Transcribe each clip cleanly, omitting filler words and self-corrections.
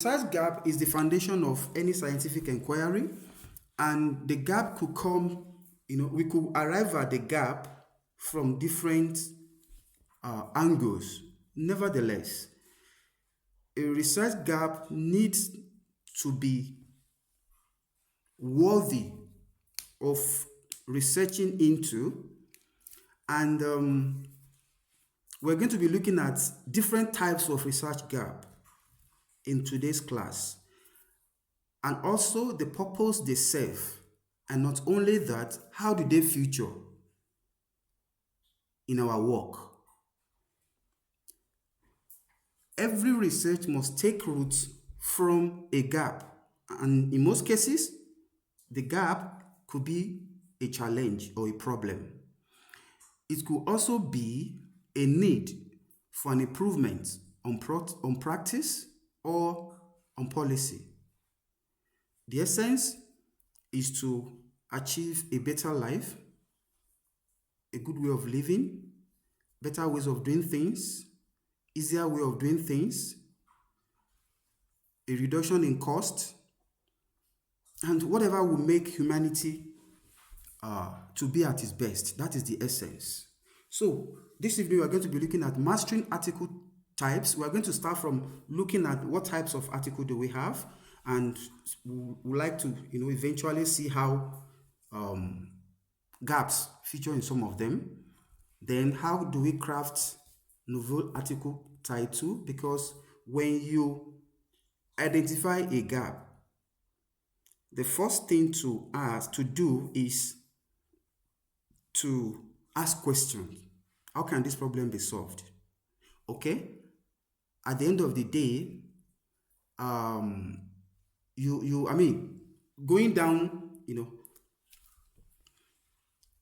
research gap is the foundation of any scientific inquiry, and the gap could come, we could arrive at the gap from different angles. Nevertheless, a research gap needs to be worthy of researching into, and we're going to be looking at different types of research gap in today's class, and also the purpose they serve, and not only that, how do they feature in our work. Every research must take roots from a gap, and in most cases, the gap could be a challenge or a problem. It could also be a need for an improvement on practice or on policy. The essence is to achieve a better life, a good way of living, better ways of doing things, easier way of doing things, a reduction in cost, and whatever will make humanity to be at its best. That is the essence. So this evening we are going to be looking at mastering article types. We are going to start from looking at what types of article do we have, and we would like to eventually see how gaps feature in some of them. Then how do we craft novel article title? Because when you identify a gap, the first thing to do is to ask questions. How can this problem be solved? Okay? At the end of the day, going down,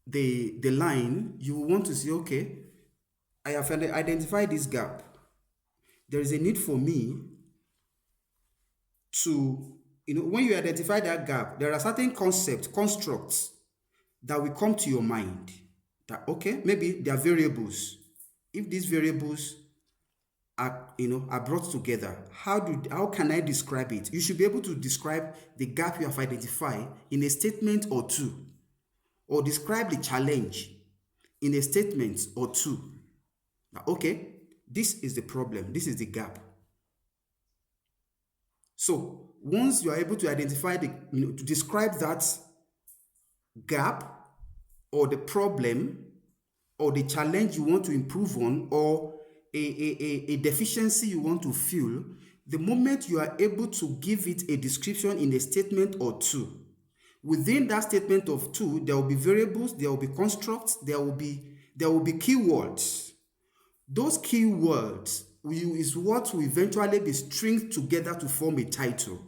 the line, you want to say, okay, I have identified this gap. There is a need for me to, when you identify that gap, there are certain constructs that will come to your mind. That, okay, maybe they are variables. If these variables are brought together, how can I describe it? You should be able to describe the gap you have identified in a statement or two, or describe the challenge in a statement or two. Now, okay, this is the problem, this is the gap. So once you are able to identify to describe that gap or the problem or the challenge you want to improve on, or a deficiency you want to fill, the moment you are able to give it a description in a statement or two, within that statement of two, there will be variables, there will be constructs, there will be keywords. Those keywords is what will eventually be stringed together to form a title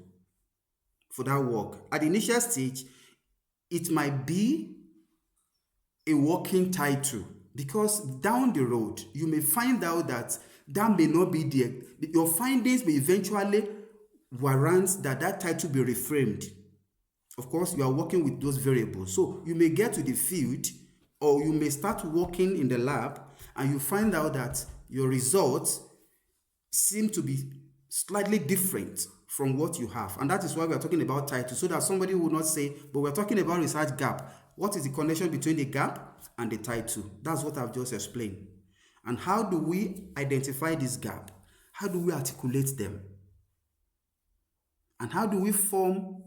for that work. At the initial stage, it might be a working title, because down the road, you may find out that may not be there. Your findings may eventually warrant that title be reframed. Of course, you are working with those variables. So you may get to the field, or you may start working in the lab, and you find out that your results seem to be slightly different from what you have. And that is why we are talking about title, so that somebody will not say, but we're talking about research gap. What is the connection between the gap and the title? That's what I've just explained. And how do we identify this gap? How do we articulate them? And how do we form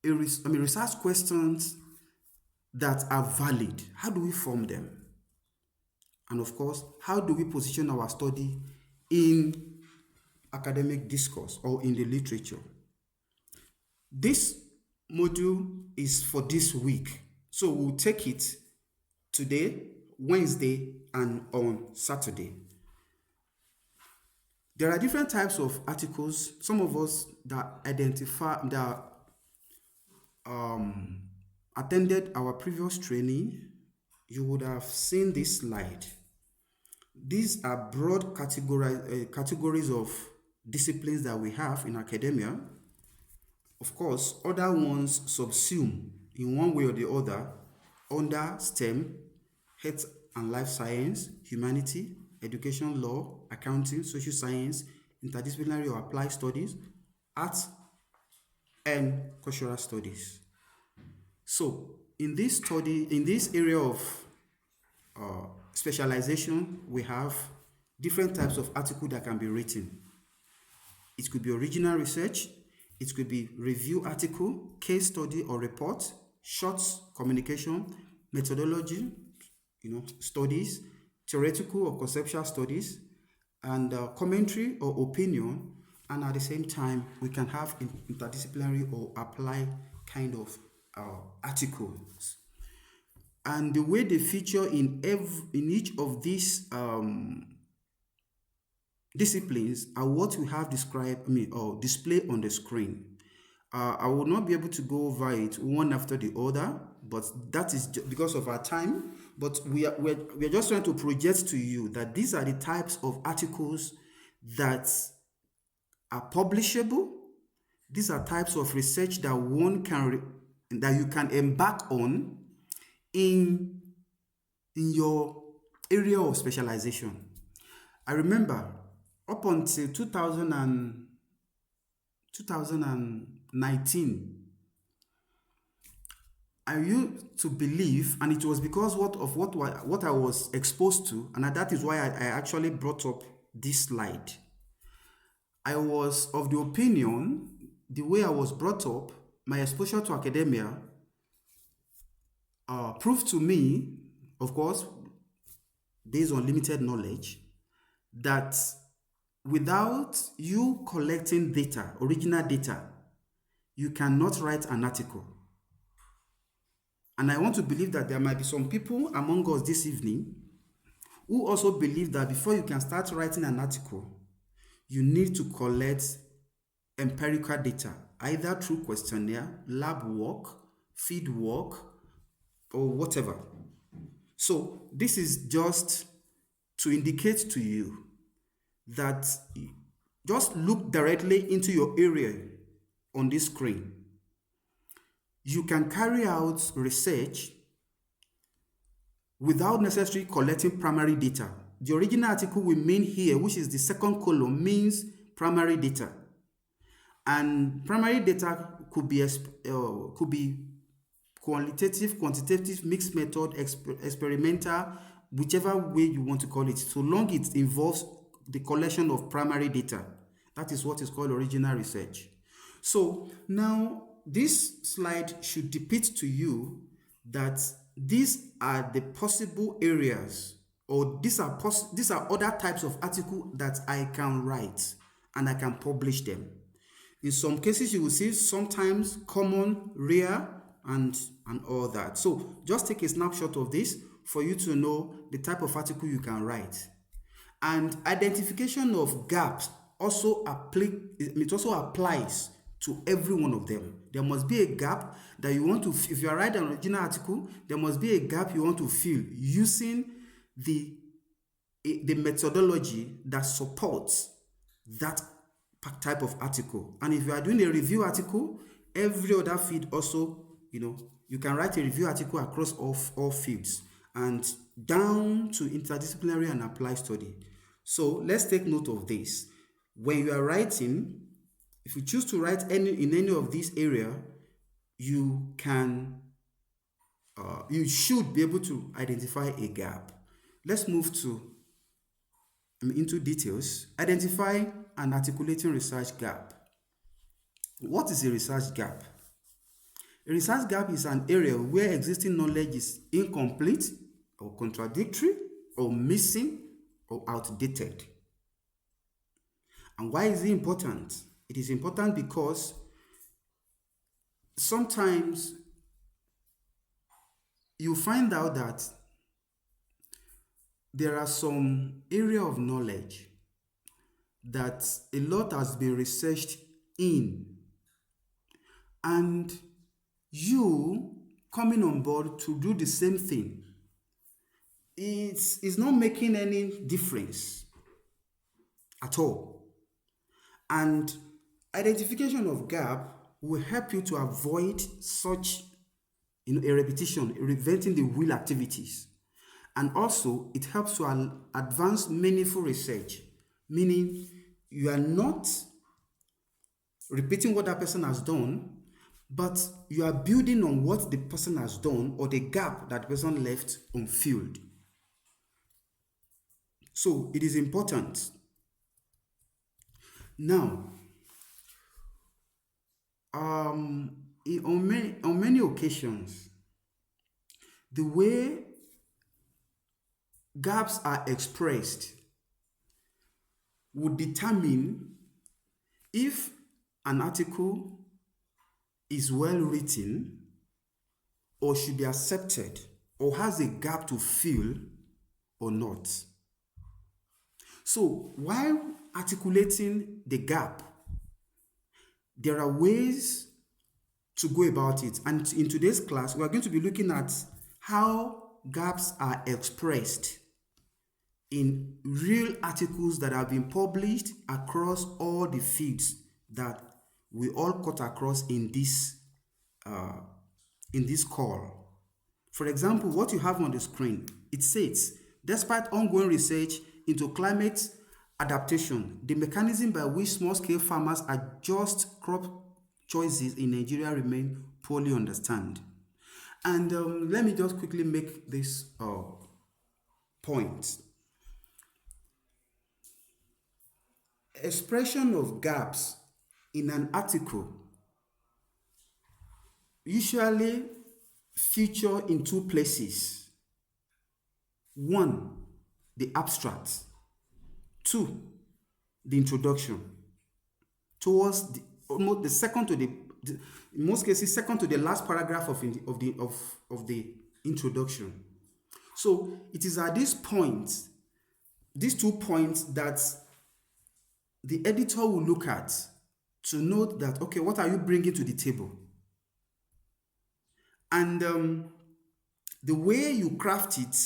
research questions that are valid? How do we form them? And of course, how do we position our study in academic discourse or in the literature? This module is for this week, so we'll take it today, Wednesday, and on Saturday. There are different types of articles. Some of us that attended our previous training, you would have seen this slide. These are broad categories of disciplines that we have in academia. Of course, other ones subsume in one way or the other under STEM, health and life science, humanity, education, law, accounting, social science, interdisciplinary or applied studies, arts, and cultural studies. So in this area of specialization, we have different types of article that can be written. It could be original research, it could be review article, case study or report, shorts, communication, methodology, studies, theoretical or conceptual studies, and commentary or opinion. And at the same time, we can have interdisciplinary or applied kind of articles. And the way they feature in each of these disciplines are what we have described, or display on the screen. I will not be able to go over it one after the other, but that is because of our time. But we're just trying to project to you that these are the types of articles that are publishable. These are types of research that that you can embark on in your area of specialization. I remember up until 2019, I used to believe, and it was because what I was exposed to, and that is why I actually brought up this slide. I was of the opinion, the way I was brought up, my exposure to academia proved to me, of course, based on limited knowledge, that without you collecting data, original data, you cannot write an article. And I want to believe that there might be some people among us this evening who also believe that before you can start writing an article, you need to collect empirical data, either through questionnaire, lab work, field work, or whatever. So this is just to indicate to you that just look directly into your area on this screen. You can carry out research without necessarily collecting primary data. The original article we mean here, which is the second column, means primary data. And primary data could be qualitative, quantitative, mixed method, experimental, whichever way you want to call it, so long it involves the collection of primary data. That is what is called original research. So now this slide should depict to you that these are the possible areas, or these are other types of article that I can write and I can publish them. In some cases, you will see sometimes common, rare, and all that. So just take a snapshot of this for you to know the type of article you can write. And identification of gaps also applies to every one of them. There must be a gap that you want to, if you are writing an original article, there must be a gap you want to fill using the methodology that supports that type of article. And if you are doing a review article, every other field also, you can write a review article across all fields and down to interdisciplinary and applied study. So let's take note of this. When you are writing, if you choose to write in any of these areas, you should be able to identify a gap. Let's move into details. Identify and articulating research gap. What is a research gap? A research gap is an area where existing knowledge is incomplete or contradictory or missing or outdated. And why is it important? It is important because sometimes you find out that there are some area of knowledge that a lot has been researched in, and you coming on board to do the same thing, it's not making any difference at all. And identification of gap will help you to avoid such a repetition, preventing the wheel activities. And also, it helps to advance meaningful research, meaning You are not repeating what that person has done, but you are building on what the person has done or the gap that the person left unfilled. So it is important. Now, on many occasions, the way gaps are expressed would determine if an article is well written or should be accepted or has a gap to fill or not. So while articulating the gap, there are ways to go about it. And in today's class, we are going to be looking at how gaps are expressed in real articles that have been published across all the fields that we all cut across in this call. For example, what you have on the screen, it says, despite ongoing research into climate adaptation, the mechanism by which small-scale farmers adjust crop choices in Nigeria remain poorly understood. And let me just quickly make this point. Expression of gaps in an article usually feature in two places. One, the abstract. Two, the introduction. Towards almost the second to the in most cases second to the last paragraph of the introduction. So it is at this point, these 2 points, that the editor will look at to note that, okay, what are you bringing to the table? And the way you craft it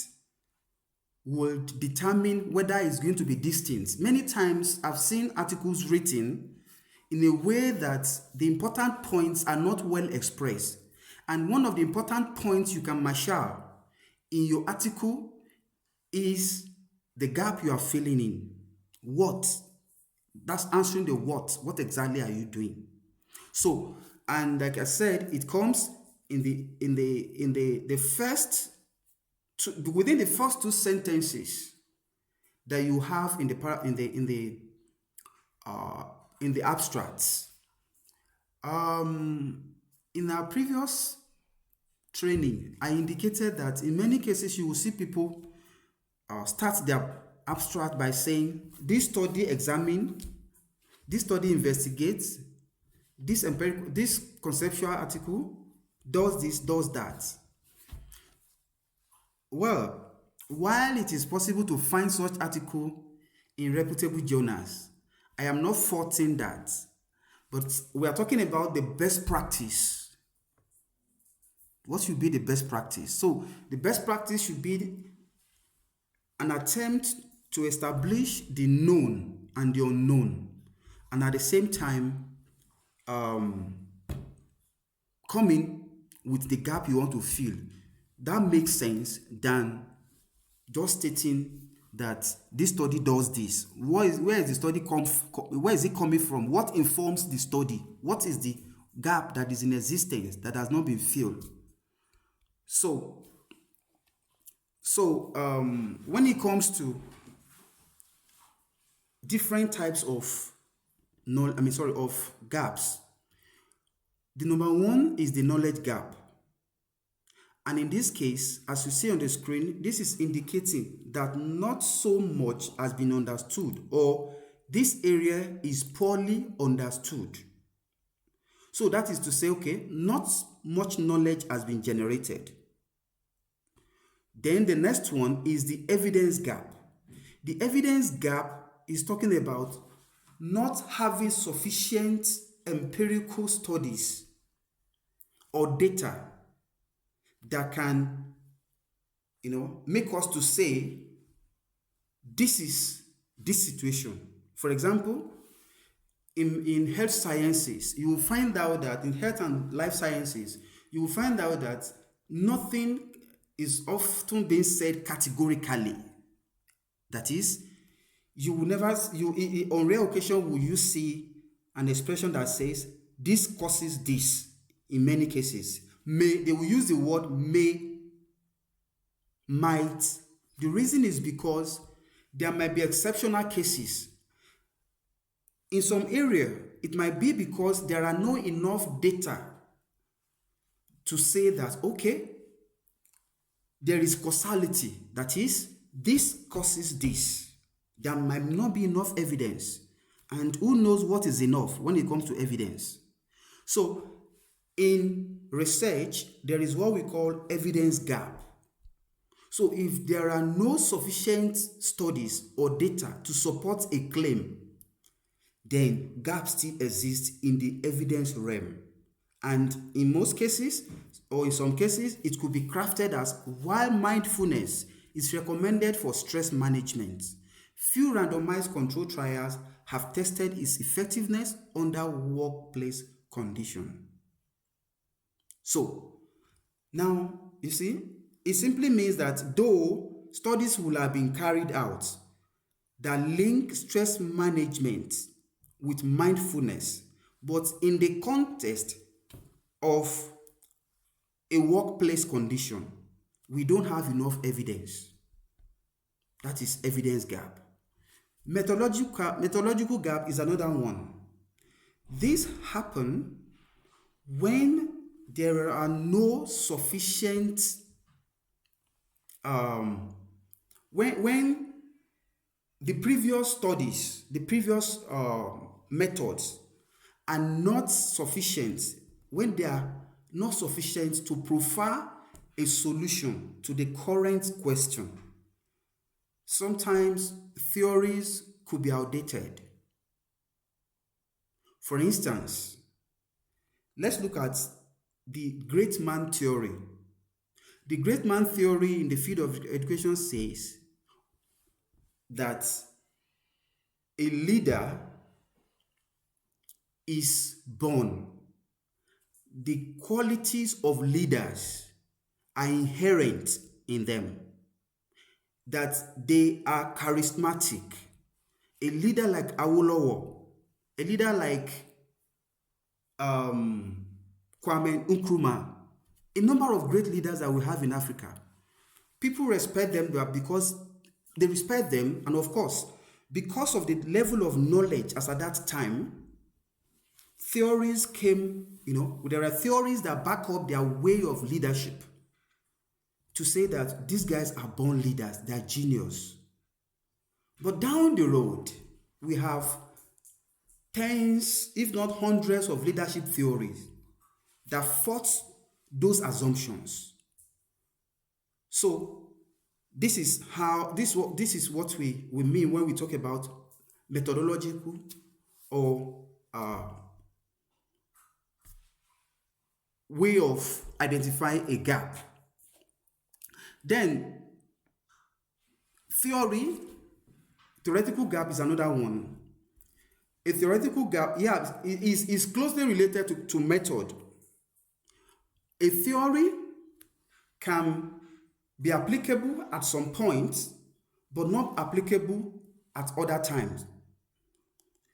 will determine whether it's going to be distinct. Many times I've seen articles written in a way that the important points are not well expressed. And one of the important points you can marshal in your article is the gap you are filling in. What? That's answering the what. What exactly are you doing? So, and like I said, it comes in the first within the first two sentences that you have in the abstracts. In our previous training, I indicated that in many cases you will see people start their abstract by saying, this study examines, this study investigates, this conceptual article does this, does that. Well, while it is possible to find such article in reputable journals, I am not faulting that, but we are talking about the best practice. What should be the best practice? So the best practice should be an attempt to establish the known and the unknown, and at the same time coming with the gap you want to fill. That makes sense than just stating that this study does this. Where is the study where is it coming from? What informs the study? What is the gap that is in existence that has not been filled? So when it comes to different types of gaps, the number one is the knowledge gap. And in this case, as you see on the screen, this is indicating that not so much has been understood, or this area is poorly understood. So that is to say, okay, not much knowledge has been generated. Then the next one is the evidence gap. The evidence gap is talking about not having sufficient empirical studies or data that can, make us to say this is this situation. For example, in health sciences, you will find out that in health and life sciences, you will find out that nothing is often being said categorically. That is, You will never, on rare occasion, will you see an expression that says, this causes this in many cases. May, they will use the word may, might. The reason is because there might be exceptional cases. In some area, it might be because there are no enough data to say that, okay, there is causality. That is, this causes this. There might not be enough evidence. And who knows what is enough when it comes to evidence? So, in research, there is what we call evidence gap. So, if there are no sufficient studies or data to support a claim, then gaps still exist in the evidence realm. And in most cases, or in some cases, it could be crafted as, while mindfulness is recommended for stress management, few randomized control trials have tested its effectiveness under workplace conditions. So, now, you see, it simply means that though studies will have been carried out that link stress management with mindfulness, but in the context of a workplace condition, we don't have enough evidence. That is evidence gap. Methodological gap is another one. This happens when there are no sufficient, when the previous studies, the previous methods are not sufficient, when they are not sufficient to provide a solution to the current question. Sometimes theories could be outdated. For instance, let's look at the great man theory. The great man theory in the field of education says that a leader is born. The qualities of leaders are inherent in them, that they are charismatic. A leader like Awolowo, a leader like Kwame Nkrumah, a number of great leaders that we have in Africa. People respect them because they respect them, and of course, because of the level of knowledge as at that time, theories came, there are theories that back up their way of leadership to say that these guys are born leaders, they are genius. But down the road, we have tens, if not hundreds, of leadership theories that fought those assumptions. So this is what we mean when we talk about methodological or way of identifying a gap. Then theoretical gap is another one. A theoretical gap, is closely related to method. A theory can be applicable at some point, but not applicable at other times.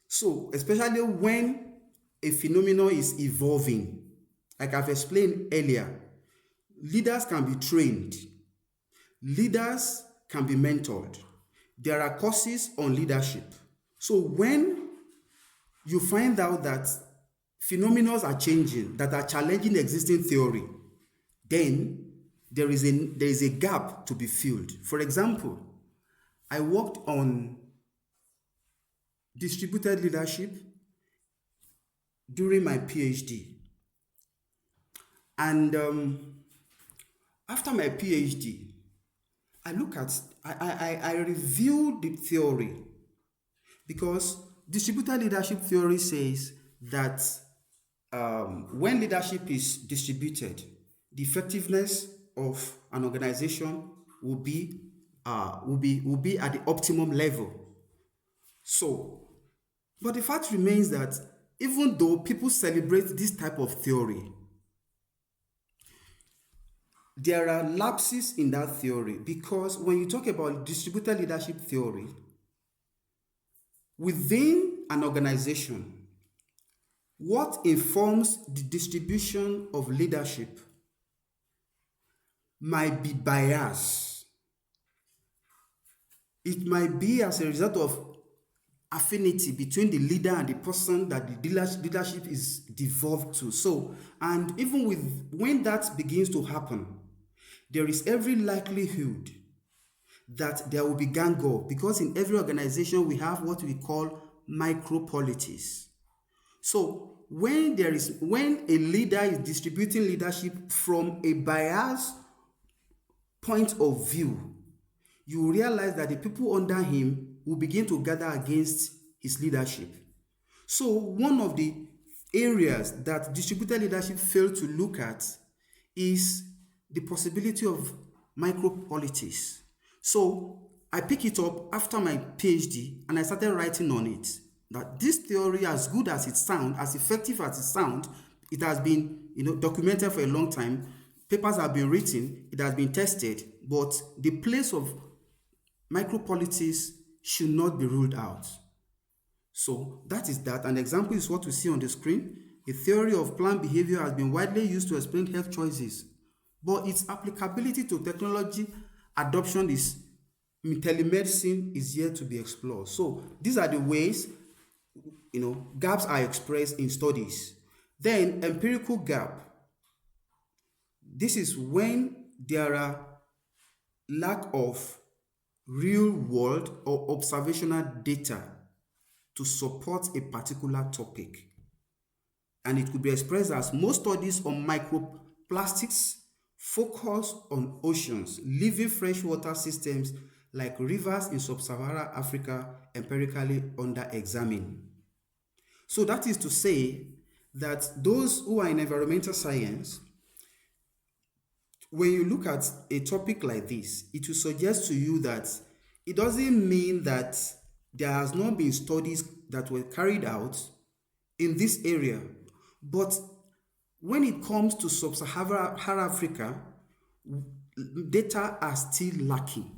So, especially when a phenomenon is evolving, like I've explained earlier, leaders can be trained, leaders can be mentored. There are courses on leadership. So when you find out that phenomena are changing, that are challenging existing theory, then there is a gap to be filled. For example, I worked on distributed leadership during my PhD. And after my PhD, I reviewed the theory, because distributed leadership theory says that when leadership is distributed, the effectiveness of an organization will be at the optimum level. So, but the fact remains that even though people celebrate this type of theory, there are lapses in that theory, because when you talk about distributed leadership theory, Within an organization, what informs the distribution of leadership might be bias. It might be as a result of affinity between the leader and the person that the leadership is devolved to. So, and even with when that begins to happen, there is every likelihood that there will be gang up, because in every organization we have what we call micropolitics. So when a leader is distributing leadership from a biased point of view, you realize that the people under him will begin to gather against his leadership. So one of the areas that distributed leadership failed to look at is the possibility of micropolitics. So I picked it up after my PhD and I started writing on it. That this theory, as good as it sounds, as effective as it sounds, it has been documented for a long time. Papers have been written, it has been tested, but the place of micropolitics should not be ruled out. So that is that. An example is what we see on the screen. A theory of planned behavior has been widely used to explain health choices, but its applicability to technology adoption telemedicine is yet to be explored. So these are the ways gaps are expressed in studies. Then empirical gap. This is when there are lack of real world or observational data to support a particular topic. And it could be expressed as most studies on microplastics focus on oceans, living freshwater systems like rivers in sub-Saharan Africa empirically under examine. So that is to say that those who are in environmental science, when you look at a topic like this, it will suggest to you that it doesn't mean that there has not been studies that were carried out in this area. But when it comes to sub-Saharan Africa, data are still lacking.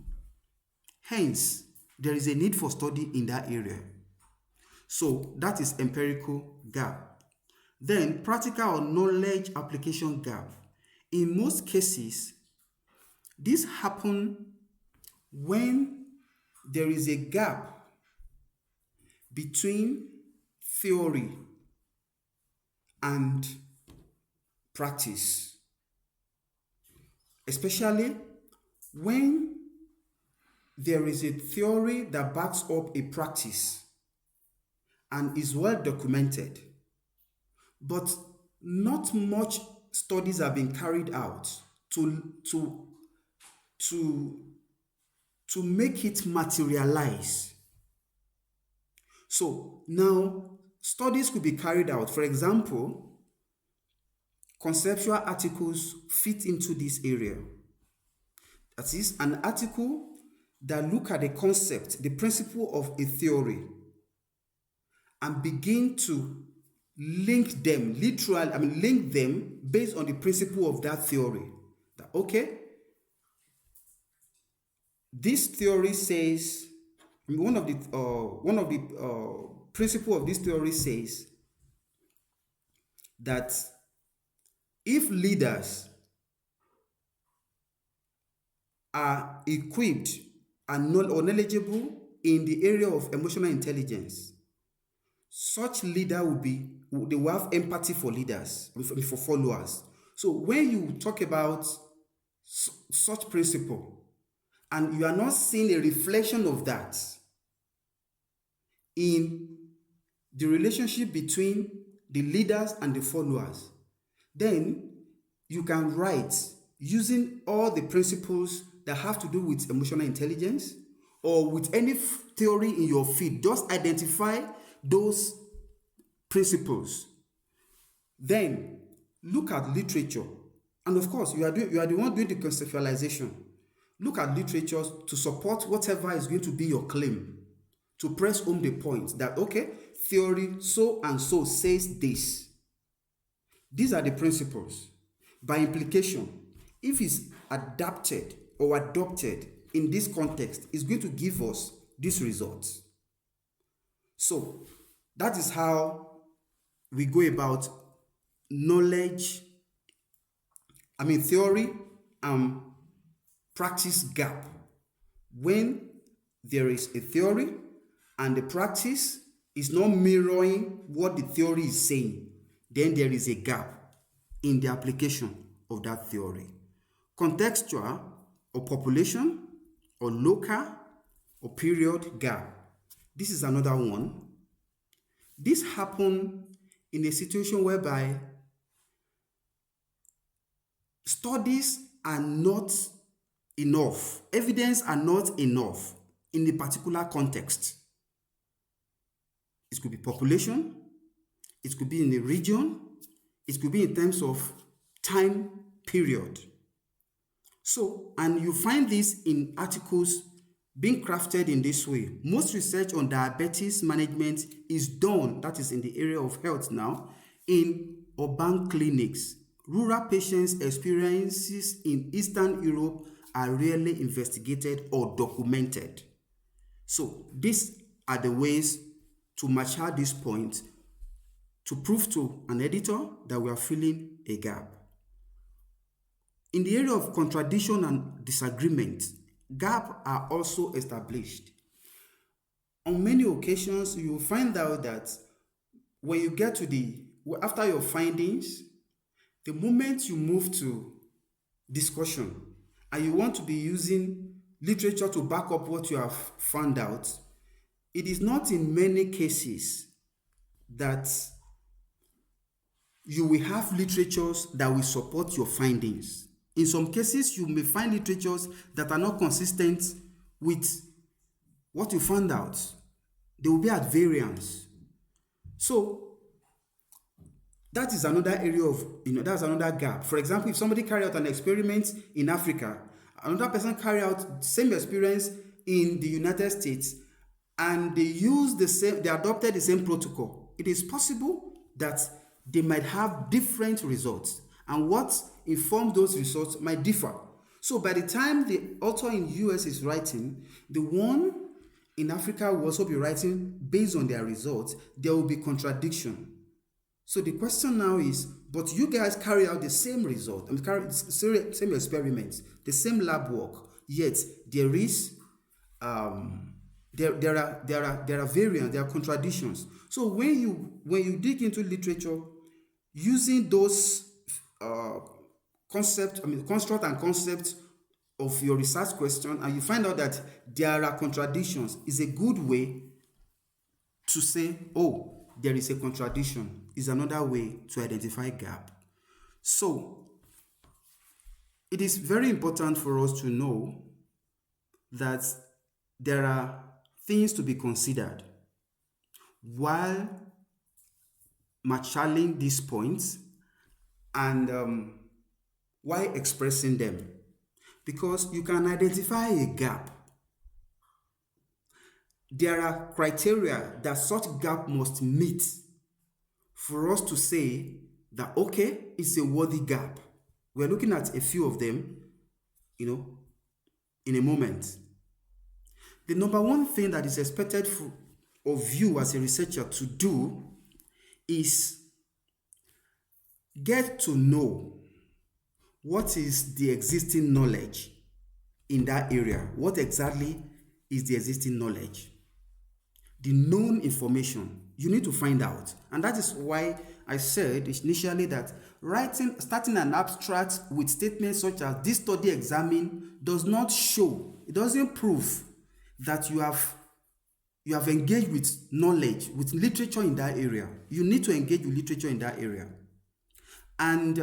Hence, there is a need for study in that area. So that is empirical gap. Then practical or knowledge application gap. In most cases, this happens when there is a gap between theory and practice, especially when there is a theory that backs up a practice and is well documented, but not much studies have been carried out to make it materialize. So now studies could be carried out. For example, conceptual articles fit into this area. That is an article that look at the concept, the principle of a theory, and begin to link them, link them based on the principle of that theory. That, okay, this theory says, one of the principle of this theory says that if leaders are equipped and knowledgeable in the area of emotional intelligence, such leader will have empathy for leaders, for followers. So when you talk about such principle and you are not seeing a reflection of that in the relationship between the leaders and the followers, then you can write using all the principles that have to do with emotional intelligence or with any theory in your field. Just identify those principles. Then look at literature. And of course, you are the one doing the conceptualization. Look at literature to support whatever is going to be your claim, to press home the point that, okay, theory so and so says this. These are the principles. By implication, if it's adapted or adopted in this context, it's going to give us these results. So that is how we go about knowledge, theory and practice gap. When there is a theory and the practice is not mirroring what the theory is saying, then there is a gap in the application of that theory. Contextual or population or local or period gap. This is another one. This happened in a situation whereby studies are not enough, evidence are not enough in a particular context. It could be population, it could be in a region, it could be in terms of time period. So, and you find this in articles being crafted in this way. Most research on diabetes management is done, that is in the area of health now, in urban clinics. Rural patients' experiences in Eastern Europe are rarely investigated or documented. So these are the ways to mature this point to prove to an editor that we are filling a gap. In the area of contradiction and disagreement, gaps are also established. On many occasions, you will find out that when you get to after your findings, the moment you move to discussion and you want to be using literature to back up what you have found out, it is not in many cases that you will have literatures that will support your findings. In some cases, you may find literatures that are not consistent with what you found out. They will be at variance. So that is another area of, that's another gap. For example, if somebody carry out an experiment in Africa, another person carry out the same experience in the United States, and they adopted the same protocol, it is possible that they might have different results, and what informs those results might differ. So by the time the author in the US is writing, the one in Africa will also be writing based on their results. There will be contradiction. So the question now is, but you guys carry out the same result, same experiments, the same lab work, yet there is there are variants, there are contradictions. So when you dig into literature using those construct and concepts of your research question, and you find out that there are contradictions, is a good way to say, oh, there is a contradiction, is another way to identify gap. So it is very important for us to know that there are things to be considered while marshalling these points and while expressing them, because you can identify a gap. There are criteria that such gap must meet for us to say that, okay, it's a worthy gap. We're looking at a few of them, in a moment. The number one thing that is expected of you as a researcher to do is get to know what is the existing knowledge in that area. What exactly is the existing knowledge? The known information, you need to find out. And that is why I said initially that starting an abstract with statements such as this study examined does not show, it doesn't prove that you have engaged with knowledge, with literature in that area. You need to engage with literature in that area. And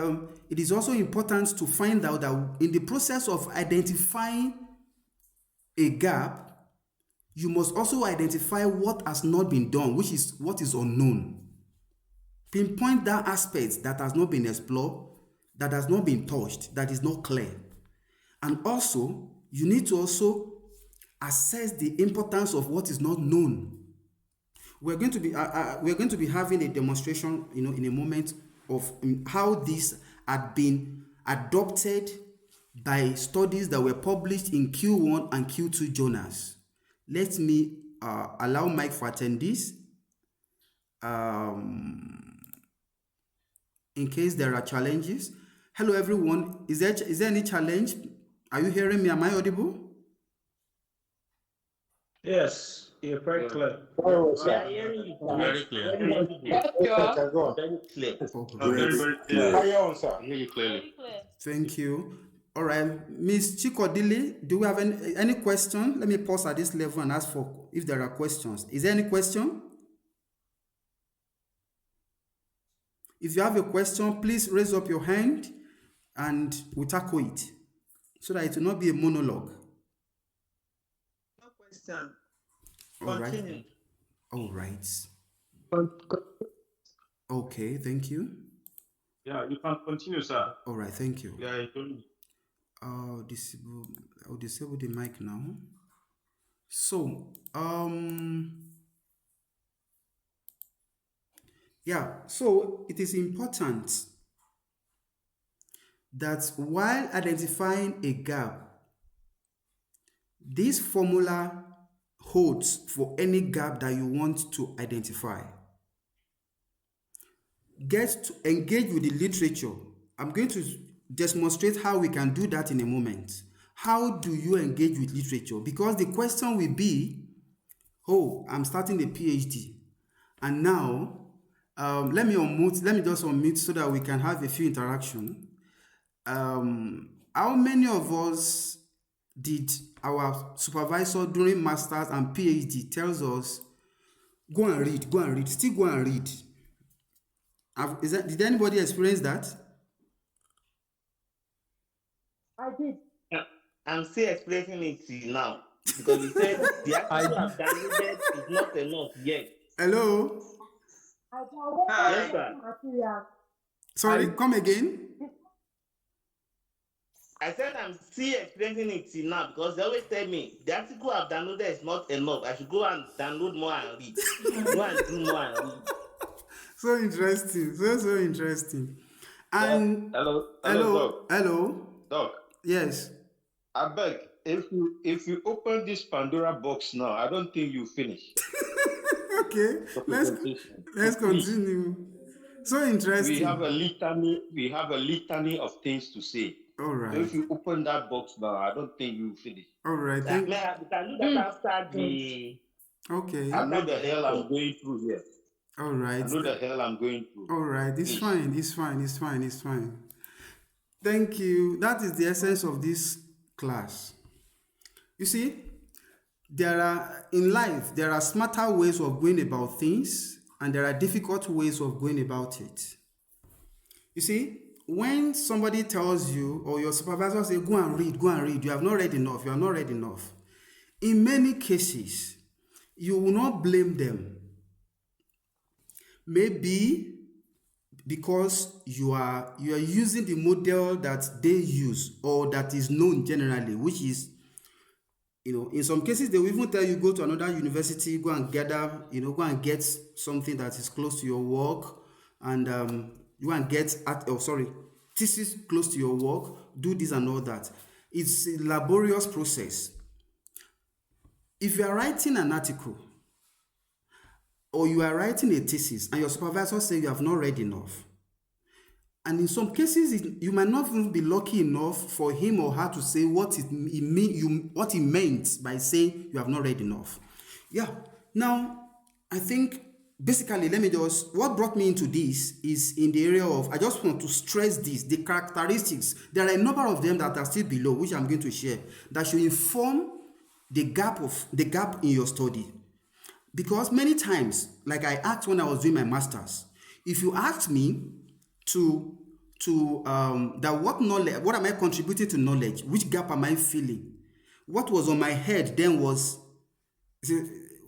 it is also important to find out that in the process of identifying a gap, you must also identify what has not been done, which is what is unknown. Pinpoint that aspect that has not been explored, that has not been touched, that is not clear. And also, you need to also assess the importance of what is not known. We're going to be having a demonstration, in a moment of how this had been adopted by studies that were published in Q1 and Q2 journals. Let me allow Mike for attendees in case there are challenges. Hello, everyone. Is there any challenge? Are you hearing me? Am I audible? Yes, you're very clear. Very well, We are sir. hearing you, sir. Very clear. Very audible. Yes, sir, can go on. Very clear. Oh, Very, great. very clear. Carry on, sir. I hear you clearly. Very clear. Thank you. All right, Miss Chikodili, do we have any question? Let me pause at this level and ask for if there are questions. Is there any question? If you have a question, please raise up your hand and we'll tackle it so that it will not be a monologue. No question. All right. Continue. All right. Okay, thank you. Yeah, you can continue, sir. All right, thank you. Yeah, you told I'll disable the mic now. So, so it is important that while identifying a gap, this formula holds for any gap that you want to identify. Get to engage with the literature. I'm going to demonstrate how we can do that in a moment. How do you engage with literature? Because the question will be, oh, I'm starting a PhD, and now let me just unmute so that we can have a few interaction. How many of us did our supervisor during masters and PhD tells us, go and read, still go and read? Did anybody experience that? I did. I'm still explaining it till now because you said the article I've downloaded is not enough yet. Hello? Yes, sir. Sorry, come again. I said I'm still explaining it till now because they always tell me the article I've downloaded is not enough. I should go and download more and read. Go and do more and read. So interesting, so interesting. And hello. Doc. Yes. I beg, if you open this Pandora box now, I don't think you finish. Okay, let's continue. So interesting. We have a litany of things to say. All right. So if you open that box now, I don't think you finish. All right. Can do that after the. Okay. I know the hell I'm going through here. All right. I know the hell I'm going through. All right. It's fine. It's fine. Thank you. That is the essence of this class. You see, in life, there are smarter ways of going about things, and there are difficult ways of going about it. You see, when somebody tells you, or your supervisor says, go and read, you have not read enough. In many cases, you will not blame them. Maybe because you are using the model that they use or that is known generally, which is, in some cases they will even tell you go to another university, go and get something that is close to your work, and you go and get thesis close to your work, do this and all that. It's a laborious process. If you are writing an article or you are writing a thesis and your supervisor says you have not read enough, and in some cases you might not even be lucky enough for him or her to say what he meant by saying you have not read enough. Yeah. Now, I think basically, what brought me into this is in the area of, I just want to stress this, the characteristics. There are a number of them that are still below, which I'm going to share, that should inform the gap in your study. Because many times, like I asked when I was doing my masters, if you asked me what am I contributing to knowledge, which gap am I filling, what was on my head then was,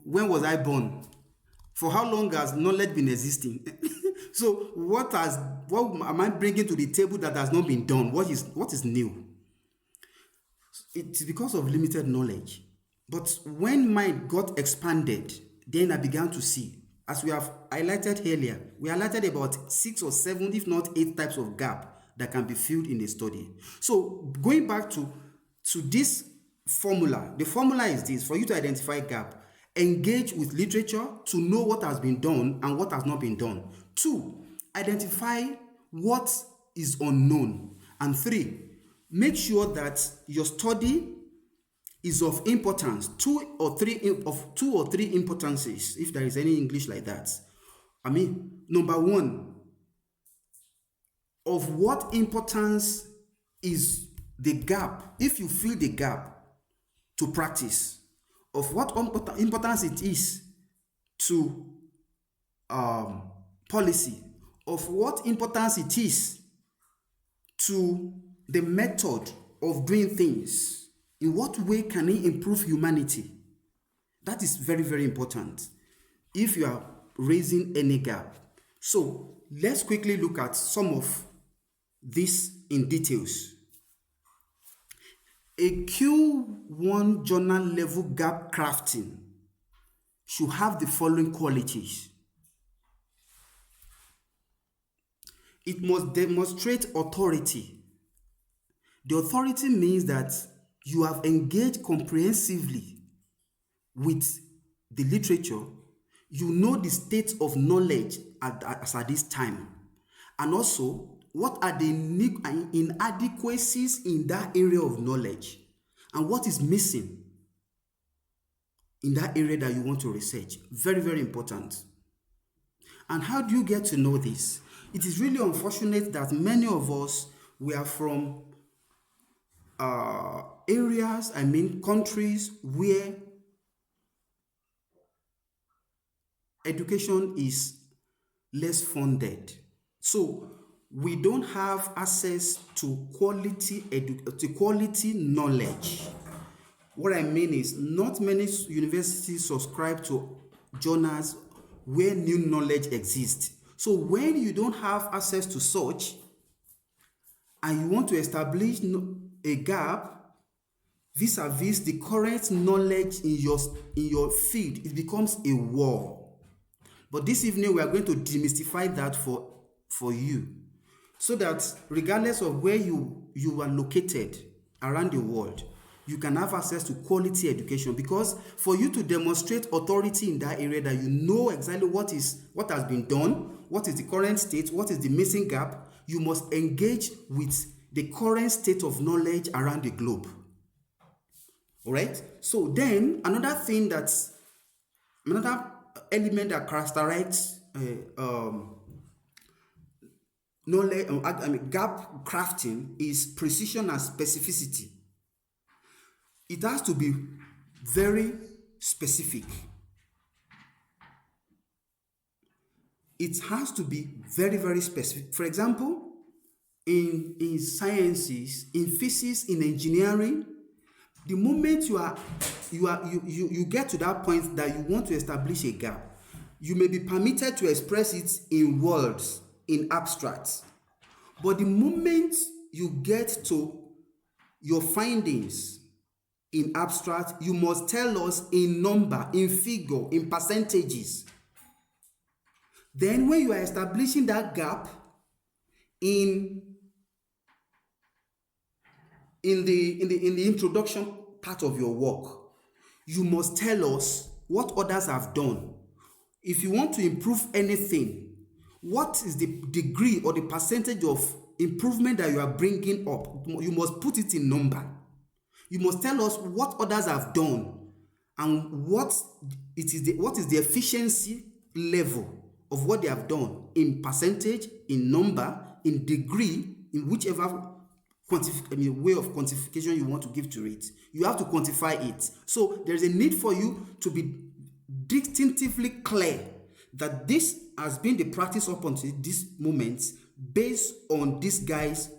when was I born? For how long has knowledge been existing? So what am I bringing to the table that has not been done? What is new? It's because of limited knowledge. But when mine got expanded, then I began to see, as we have highlighted earlier, we highlighted about 6 or 7, if not 8 types of gap that can be filled in a study. So going back to this formula, the formula is this: for you to identify gap, Engage with literature to know what has been done and what has not been done. 2, identify what is unknown. And 3, make sure that your study is of importance, two or three importances, if there is any English like that. I mean, number 1, of what importance is the gap, if you feel the gap to practice, of what importance it is to policy, of what importance it is to the method of doing things. In what way can it improve humanity? That is very, very important if you are raising any gap. So let's quickly look at some of this in details. A Q1 journal level gap crafting should have the following qualities. It must demonstrate authority. The authority means that you have engaged comprehensively with the literature, you know the state of knowledge at this time, and also what are the inadequacies in that area of knowledge and what is missing in that area that you want to research. Very, very important. And how do you get to know this? It is really unfortunate that many of us, we are from areas, countries where education is less funded. So we don't have access to quality knowledge. What I mean is, not many universities subscribe to journals where new knowledge exists. So when you don't have access to such, and you want to establish a gap vis-a-vis the current knowledge in your field, it becomes a war. But this evening we are going to demystify that for you, so that regardless of where you are located around the world, you can have access to quality education. Because for you to demonstrate authority in that area, that you know exactly what has been done, what is the current state, what is the missing gap, you must engage with the current state of knowledge around the globe. All right? So then another element that characterizes knowledge, gap crafting is precision and specificity. It has to be very specific. It has to be very, very specific. For example, in sciences, in physics, in engineering, the moment you get to that point that you want to establish a gap, you may be permitted to express it in words, in abstract. But the moment you get to your findings in abstract, you must tell us in number, in figure, in percentages. Then when you are establishing that gap in the introduction part of your work, you must tell us what others have done. If you want to improve anything, what is the degree or the percentage of improvement that you are bringing up? You must put it in number. You must tell us what others have done and what is the efficiency level of what they have done in percentage, in number, in degree, in whichever way of quantification you want to give to it. You have to quantify it. So there is a need for you to be distinctively clear that this has been the practice up until this moment, based on this guy's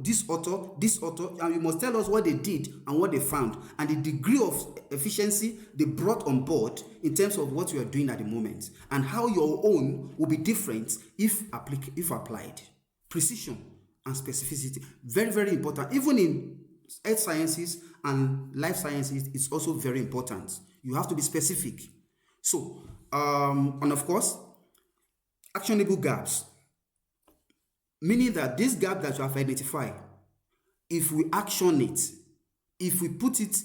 this author, and you must tell us what they did and what they found and the degree of efficiency they brought on board in terms of what you are doing at the moment, and how your own will be different if applied. Precision and specificity, very, very important. Even in earth sciences and life sciences, it's also very important. You have to be specific. So and of course, actionable gaps, meaning that this gap that you have identified, if we action it, if we put it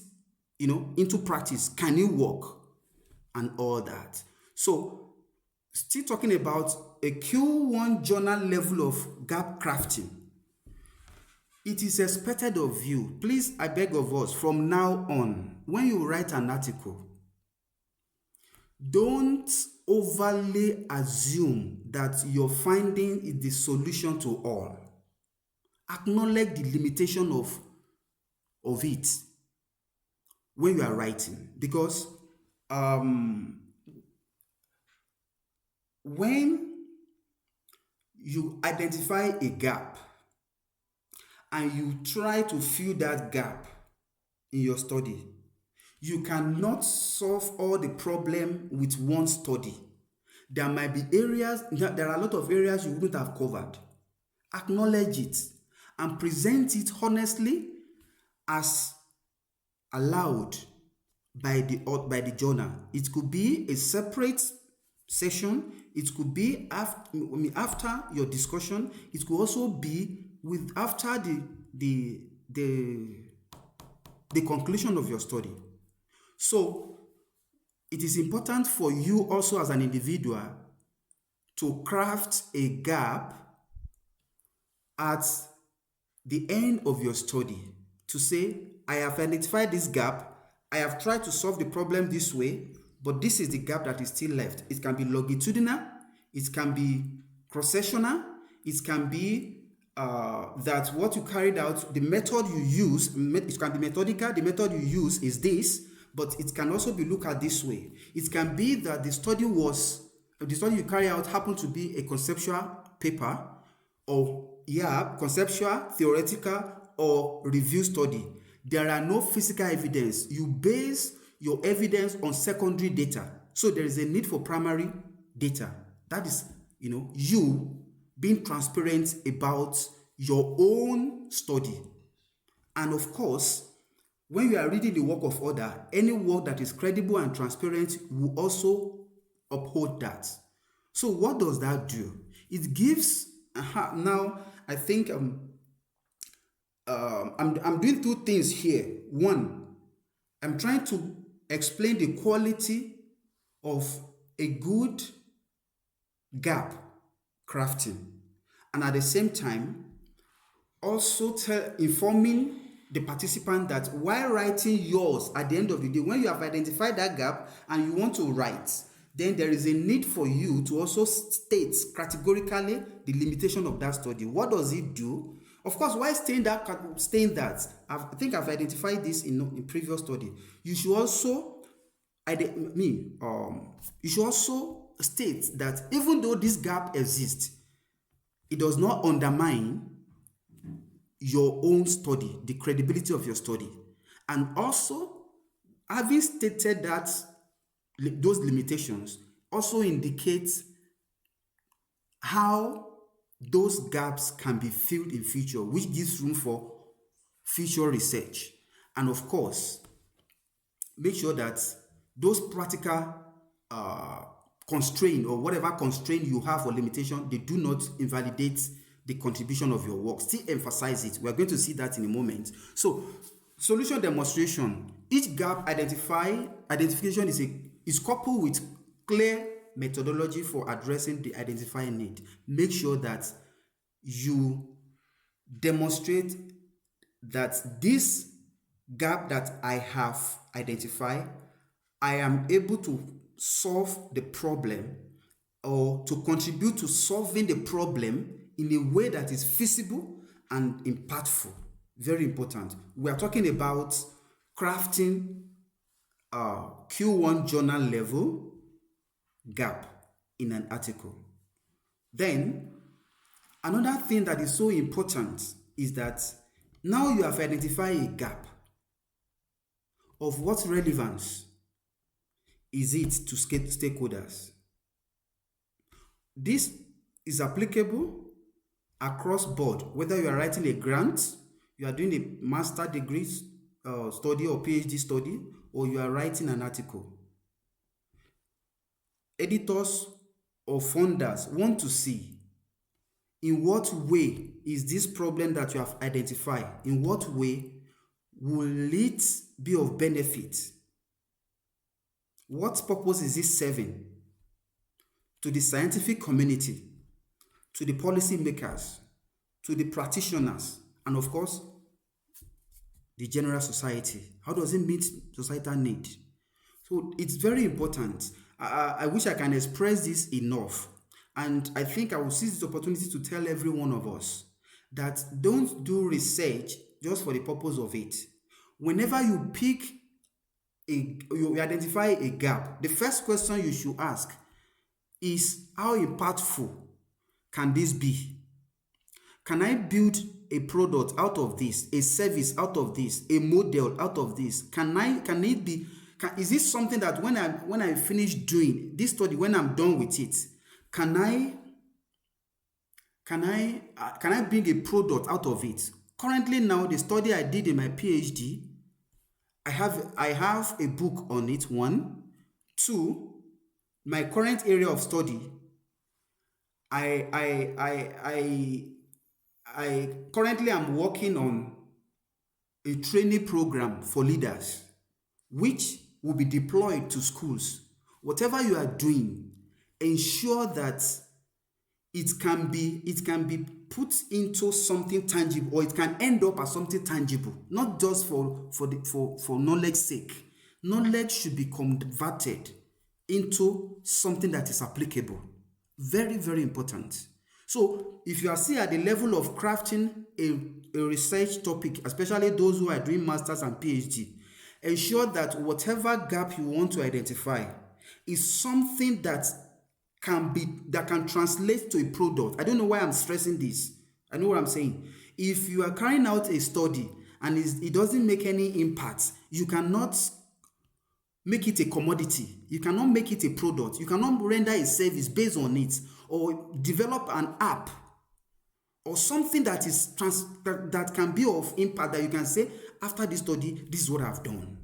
into practice, can it work? and all that. So, still talking about a Q1 journal level of gap crafting. It is expected of you, please, I beg of us, from now on, when you write an article, don't overly assume that your finding is the solution to all. Acknowledge the limitation of it when you are writing, because when you identify a gap and you try to fill that gap in your study, you cannot solve all the problem with one study. There might be areas, there are a lot of areas you wouldn't have covered. Acknowledge it and present it honestly as allowed by the journal. It could be a separate session. It could be after your discussion. It could also be after the conclusion of your study. So it is important for you also as an individual to craft a gap at the end of your study to say, I have identified this gap, I have tried to solve the problem this way, but this is the gap that is still left. It can be longitudinal, it can be cross-sectional, it can be that what you carried out, the method you use, it can be methodical, the method you use is this, but it can also be looked at this way. It can be that the study you carry out happened to be a conceptual paper, or conceptual, theoretical, or review study. There are no physical evidence. You base your evidence on secondary data. So there is a need for primary data. That is, you being transparent about your own study. And of course, when you are reading the work of others, any work that is credible and transparent will also uphold that. So what does that do? It gives, now I think I'm doing two things here. One, I'm trying to explain the quality of a good gap crafting, and at the same time also informing the participant that while writing yours, at the end of the day, when you have identified that gap and you want to write, then there is a need for you to also state categorically the limitation of that study. What does it do? Of course, why saying that, I think I've identified this in previous study. You should also state that even though this gap exists, it does not undermine your own study, the credibility of your study. And also, having stated that those limitations also indicates how those gaps can be filled in future, which gives room for future research. And of course, make sure that those practical constraint or whatever constraint you have or limitation, they do not invalidate the contribution of your work. Still emphasize it. We're going to see that in a moment. So, solution demonstration. Each gap identification is coupled with clear methodology for addressing the identified need. Make sure that you demonstrate that this gap that I have identified, I am able to solve the problem or to contribute to solving the problem in a way that is feasible and impactful. Very important. We are talking about crafting Q1 journal level gap in an article. Then, another thing that is so important is that now you have identified a gap. Of what relevance is it to stakeholders? This is applicable across board, whether you are writing a grant, you are doing a master degree study or PhD study, or you are writing an article. Editors or funders want to see in what way is this problem that you have identified, in what way will it be of benefit? What purpose is it serving? To the scientific community, to the policy makers, to the practitioners, and of course, the general society. How does it meet societal need? So it's very important. I wish I can express this enough. And I think I will seize this opportunity to tell every one of us that don't do research just for the purpose of it. Whenever you pick you identify a gap, the first question you should ask is how impactful can this be? Can I build a product out of this, a service out of this, a model out of this? Is this something that when I finish doing this study, when I'm done with it, can I bring a product out of it? Currently now, the study I did in my PhD, I have a book on it, one. Two, my current area of study, I currently am working on a training program for leaders, which will be deployed to schools. Whatever you are doing, ensure that it can be put into something tangible, or it can end up as something tangible, not just for knowledge sake. Knowledge should be converted into something that is applicable. Very, very important. So if you are still at the level of crafting a research topic, especially those who are doing masters and PhD, ensure that whatever gap you want to identify is something that can translate to a product. I don't know why I'm stressing this. I know what I'm saying. If you are carrying out a study and it doesn't make any impact, you cannot make it a commodity. You cannot make it a product. You cannot render a service based on it, or develop an app or something that that can be of impact, that you can say, after this study, this is what I've done.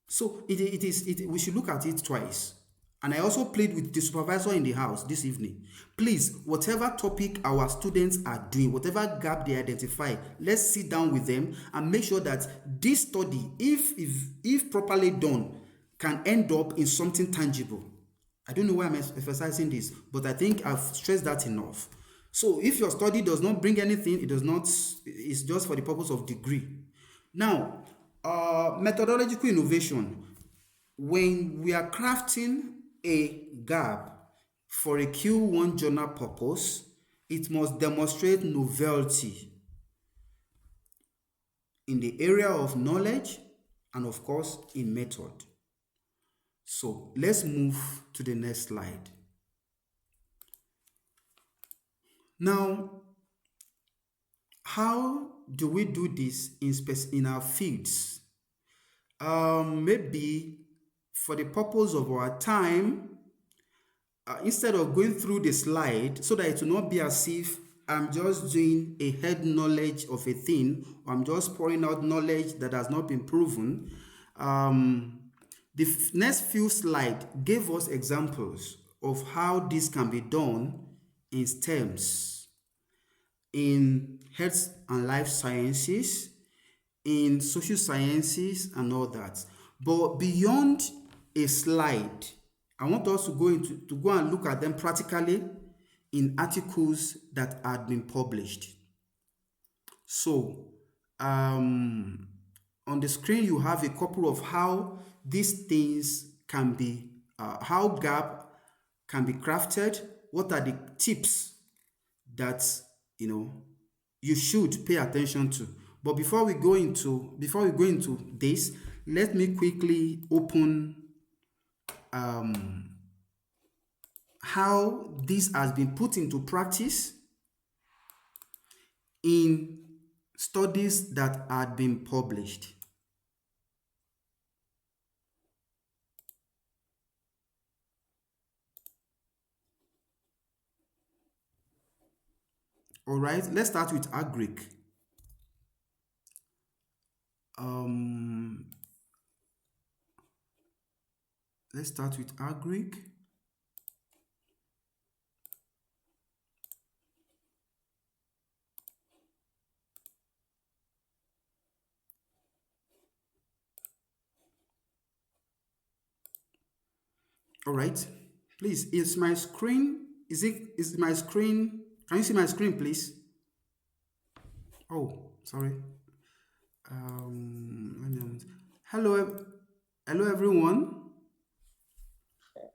So we should look at it twice. And I also played with the supervisor in the house this evening. Please, whatever topic our students are doing, whatever gap they identify, let's sit down with them and make sure that this study, if properly done, can end up in something tangible. I don't know why I'm emphasizing this, but I think I've stressed that enough. So if your study does not bring anything, it's just for the purpose of degree. Now, methodological innovation. When we are crafting a gap for a Q1 journal purpose, it must demonstrate novelty in the area of knowledge and, of course, in method. So let's move to the next slide. Now, how do we do this in our fields? Maybe for the purpose of our time, instead of going through the slide, so that it will not be as if I'm just doing a head knowledge of a thing, or I'm just pouring out knowledge that has not been proven, the next few slides gave us examples of how this can be done in STEMs, in health and life sciences, in social sciences, and all that. But beyond a slide, I want us to go and look at them practically in articles that had been published. So on the screen you have a couple of how these things can be, how GAP can be crafted. What are the tips that you should pay attention to? But before we go into this, let me quickly open how this has been put into practice in studies that had been published. All right, let's start with agric. Let's start with agric. All right. Please, is my screen, is my screen, can you see my screen, please? Oh, sorry. Hello, hello everyone.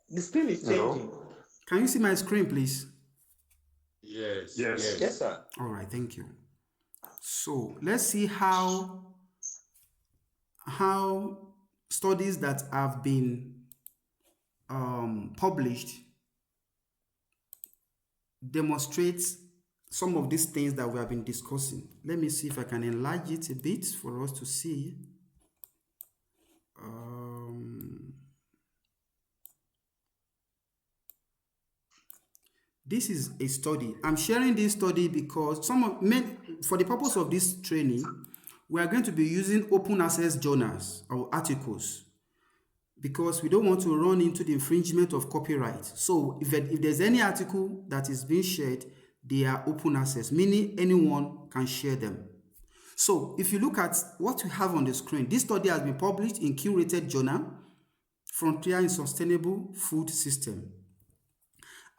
The screen is changing. Hello? Can you see my screen, please? Yes. Yes, sir. All right, thank you. So let's see how studies that have been published demonstrates some of these things that we have been discussing. Let me see if I can enlarge it a bit for us to see. This is a study. I'm sharing this study because for the purpose of this training, we are going to be using open access journals or articles because we don't want to run into the infringement of copyright. So if there's any article that is being shared, they are open access, meaning anyone can share them. So if you look at what we have on the screen, this study has been published in curated journal, Frontier in Sustainable Food System.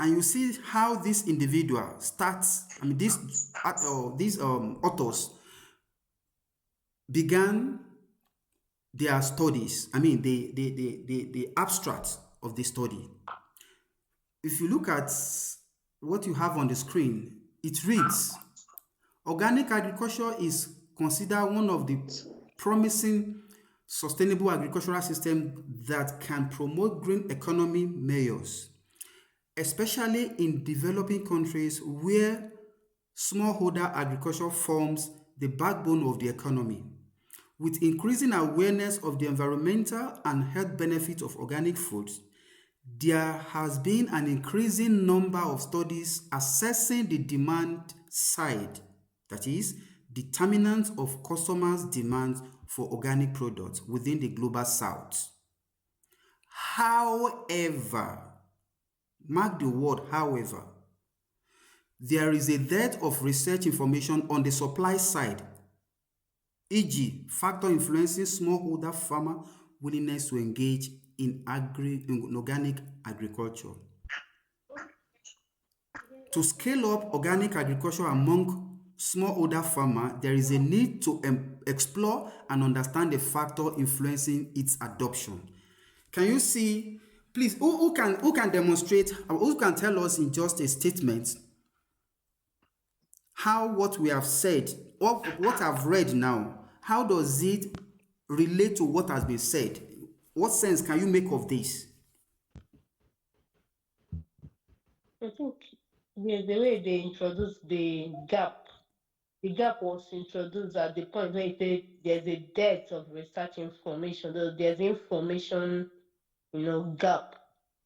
And you see how this individual starts, I mean, these authors began their studies, I mean, the abstract of the study. If you look at what you have on the screen, it reads, organic agriculture is considered one of the promising sustainable agricultural systems that can promote green economy measures, especially in developing countries where smallholder agriculture forms the backbone of the economy. With increasing awareness of the environmental and health benefits of organic foods, there has been an increasing number of studies assessing the demand side, that is, determinants of customers' demands for organic products within the global south. However, mark the word however, there is a dearth of research information on the supply side, e.g., factor influencing smallholder farmer willingness to engage in organic agriculture. To scale up organic agriculture among smallholder farmers, there is a need to explore and understand the factor influencing its adoption. Can you see, please, who can demonstrate, or who can tell us in just a statement how what we have said, what I've read now, how does it relate to what has been said? What sense can you make of this? I think the way they introduced the gap was introduced at the point where it said there's a dearth of research information. There's information, gap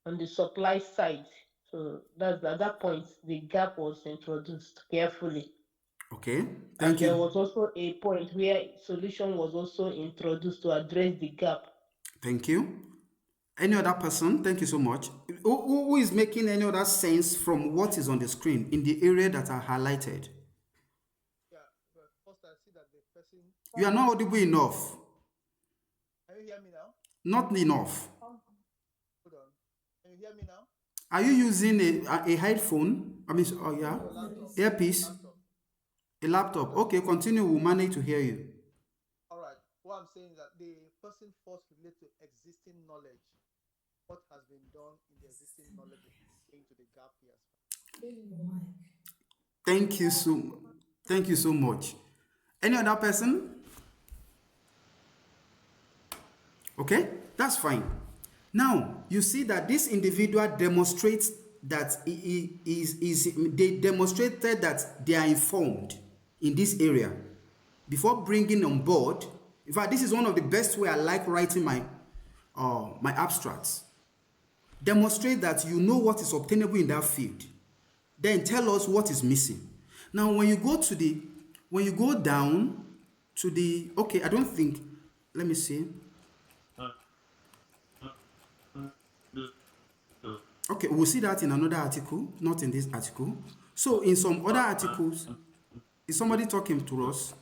on the supply side. So that's at that point the gap was introduced carefully. Okay, And thank there you. was also a point where solution was also introduced to address the gap. Thank you. Any other person? Thank you so much. Who is making any other sense from what is on the screen in the area that are highlighted? Yeah, but first I see that the person. You are not audible enough. Can you hear me now? Not enough. Hold on. Can you hear me now? Are you using a headphone? I mean, oh yeah, Laptop. earpiece, Laptop. a laptop. Okay, continue. We'll manage to hear you. All right. What I'm saying is that the person first relate to existing knowledge. What has been done in the existing knowledge into the gap here. Thank you so much. Any other person? Okay, that's fine. Now you see that this individual demonstrates that they demonstrated that they are informed in this area before bringing on board. In fact, this is one of the best way I like writing my abstracts. Demonstrate that you know what is obtainable in that field. Then tell us what is missing. Now, when you go down to the, okay, I don't think, let me see. Okay, we'll see that in another article, not in this article. So in some other articles, is somebody talking to us?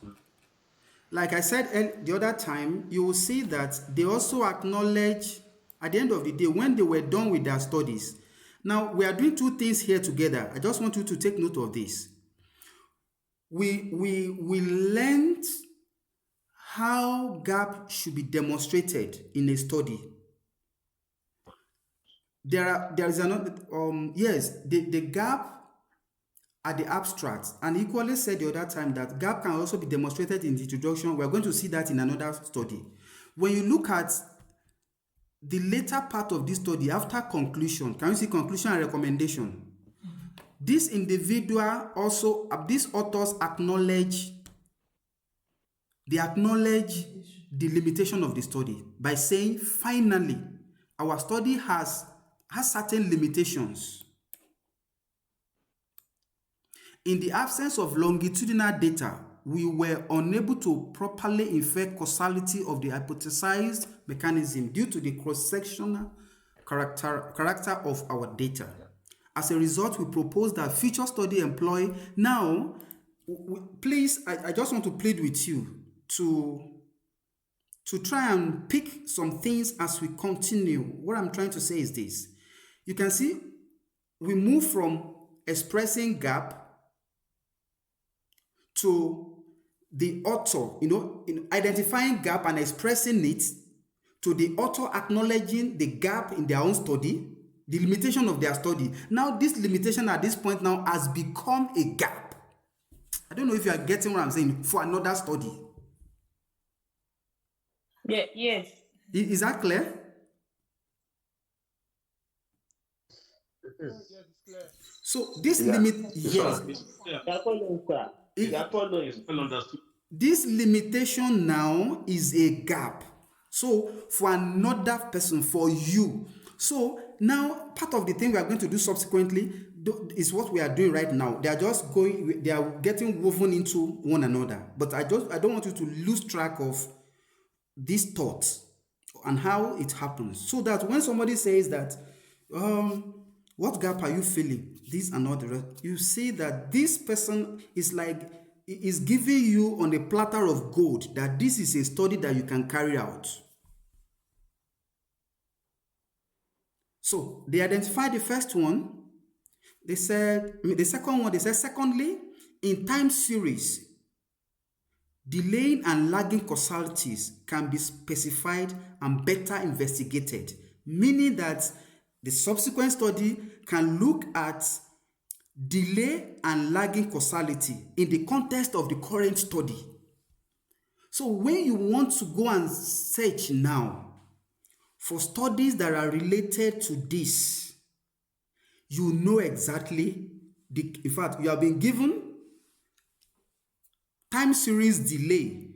Like I said the other time, you will see that they also acknowledge at the end of the day, when they were done with their studies, now we are doing two things here together. I just want you to take note of this. We learned how gap should be demonstrated in a study. There is another yes, the gap at the abstract, and equally said the other time that gap can also be demonstrated in the introduction. We're going to see that in another study. When you look at the later part of this study, after conclusion, can you see conclusion and recommendation? This individual also, these authors acknowledge the limitation of the study by saying, finally, our study has certain limitations. In the absence of longitudinal data, we were unable to properly infer causality of the hypothesized mechanism due to the cross-sectional character of our data. As a result, we propose that future study employ. Now, please, I just want to plead with you to try and pick some things as we continue. What I'm trying to say is this. You can see we move from expressing gap to the author, in identifying gap and expressing it, to the author acknowledging the gap in their own study, the limitation of their study. Now, this limitation at this point now has become a gap. I don't know if you are getting what I'm saying, for another study. Yeah, yes. Is that clear? Yes, it's clear. So this Yeah. limit, It's yes, They're following, sir. They're following. Well understood. this limitation now is a gap. So for another person, for you. So now part of the thing we are going to do subsequently is what we are doing right now. They are just going, they are getting woven into one another. But I don't want you to lose track of these thoughts and how it happens, so that when somebody says that, what gap are you feeling? This and not the rest. You see that this person is giving you on a platter of gold that this is a study that you can carry out. So they identified the first one. They said, the second one, they said, secondly, in time series, delaying and lagging causalities can be specified and better investigated, meaning that the subsequent study can look at delay and lagging causality in the context of the current study. So when you want to go and search now for studies that are related to this, you know exactly, in fact, you have been given time series delay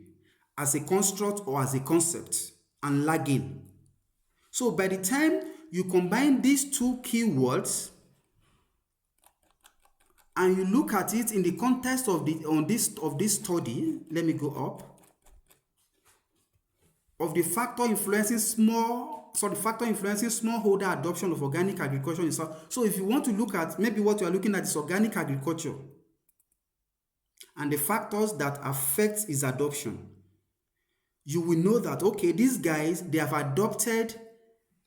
as a construct or as a concept, and lagging. So by the time you combine these two keywords and you look at it in the context of this study, let me go up, of the factor influencing smallholder adoption of organic agriculture in South. So if you want to look at, maybe what you are looking at is organic agriculture and the factors that affect its adoption, you will know that, okay, these guys, they have adopted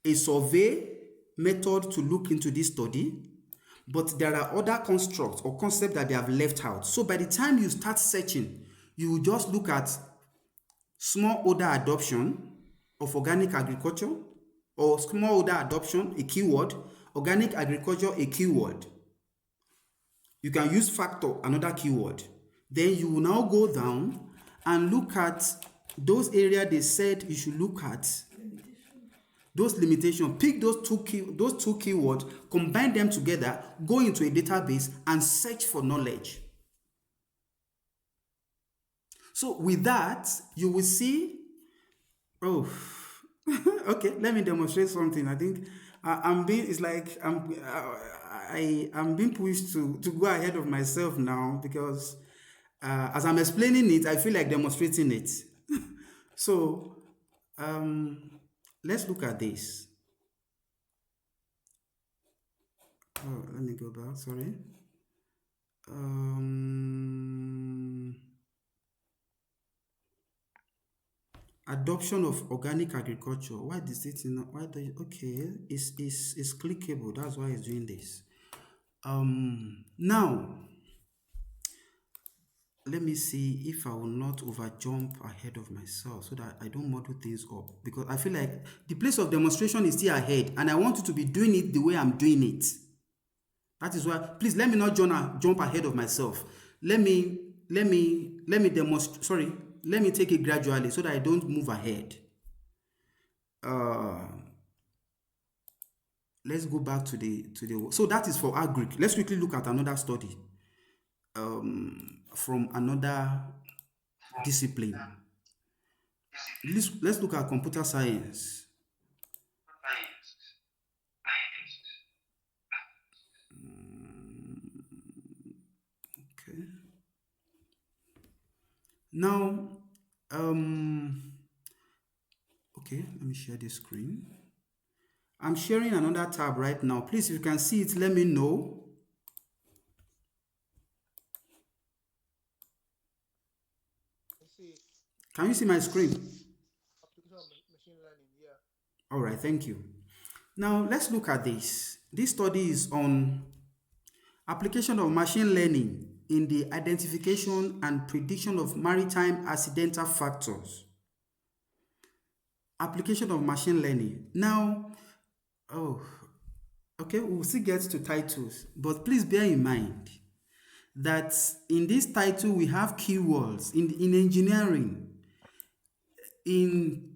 a survey method to look into this study, but there are other constructs or concepts that they have left out. So by the time you start searching, you will just look at smallholder adoption of organic agriculture, or smallholder adoption, a keyword, organic agriculture, a keyword. You can use factor, another keyword. Then you will now go down and look at those areas they said you should look at. Those limitations, pick those two keywords, combine them together, go into a database and search for knowledge. So with that, you will see, okay, let me demonstrate something. I think I'm being pushed to go ahead of myself now, because as I'm explaining it, I feel like demonstrating it. So let's look at this. Oh, let me go back, sorry. At adoption of organic agriculture. Why is it not? Why do you, okay? It's clickable. That's why it's doing this. Now let me see if I will not over jump ahead of myself so that I don't muddle things up, because I feel like the place of demonstration is still ahead and I want you to be doing it the way I'm doing it. That is why, please let me not jump ahead of myself. Let me demonstrate. Sorry, let me take it gradually so that I don't move ahead. Let's go back to the so that is for agric. Let's quickly look at another study from another discipline. Let's look at computer science. Okay. Now, okay, let me share this screen. I'm sharing another tab right now. Please, if you can see it, let me know. Can you see my screen? Application of machine learning, yeah. All right, thank you. Now, let's look at this. This study is on application of machine learning in the identification and prediction of maritime accidental factors. Application of machine learning. Now, okay, we'll still get to titles, but please bear in mind that in this title we have keywords in engineering. In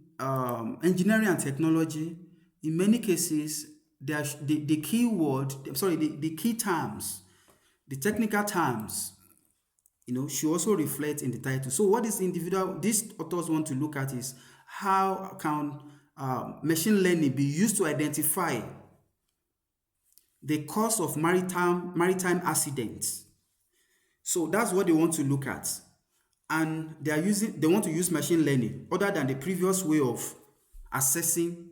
engineering and technology, in many cases, the key terms, the technical terms, should also reflect in the title. So what these authors want to look at is how can machine learning be used to identify the cause of maritime accidents. So that's what they want to look at. And they want to use machine learning other than the previous way of assessing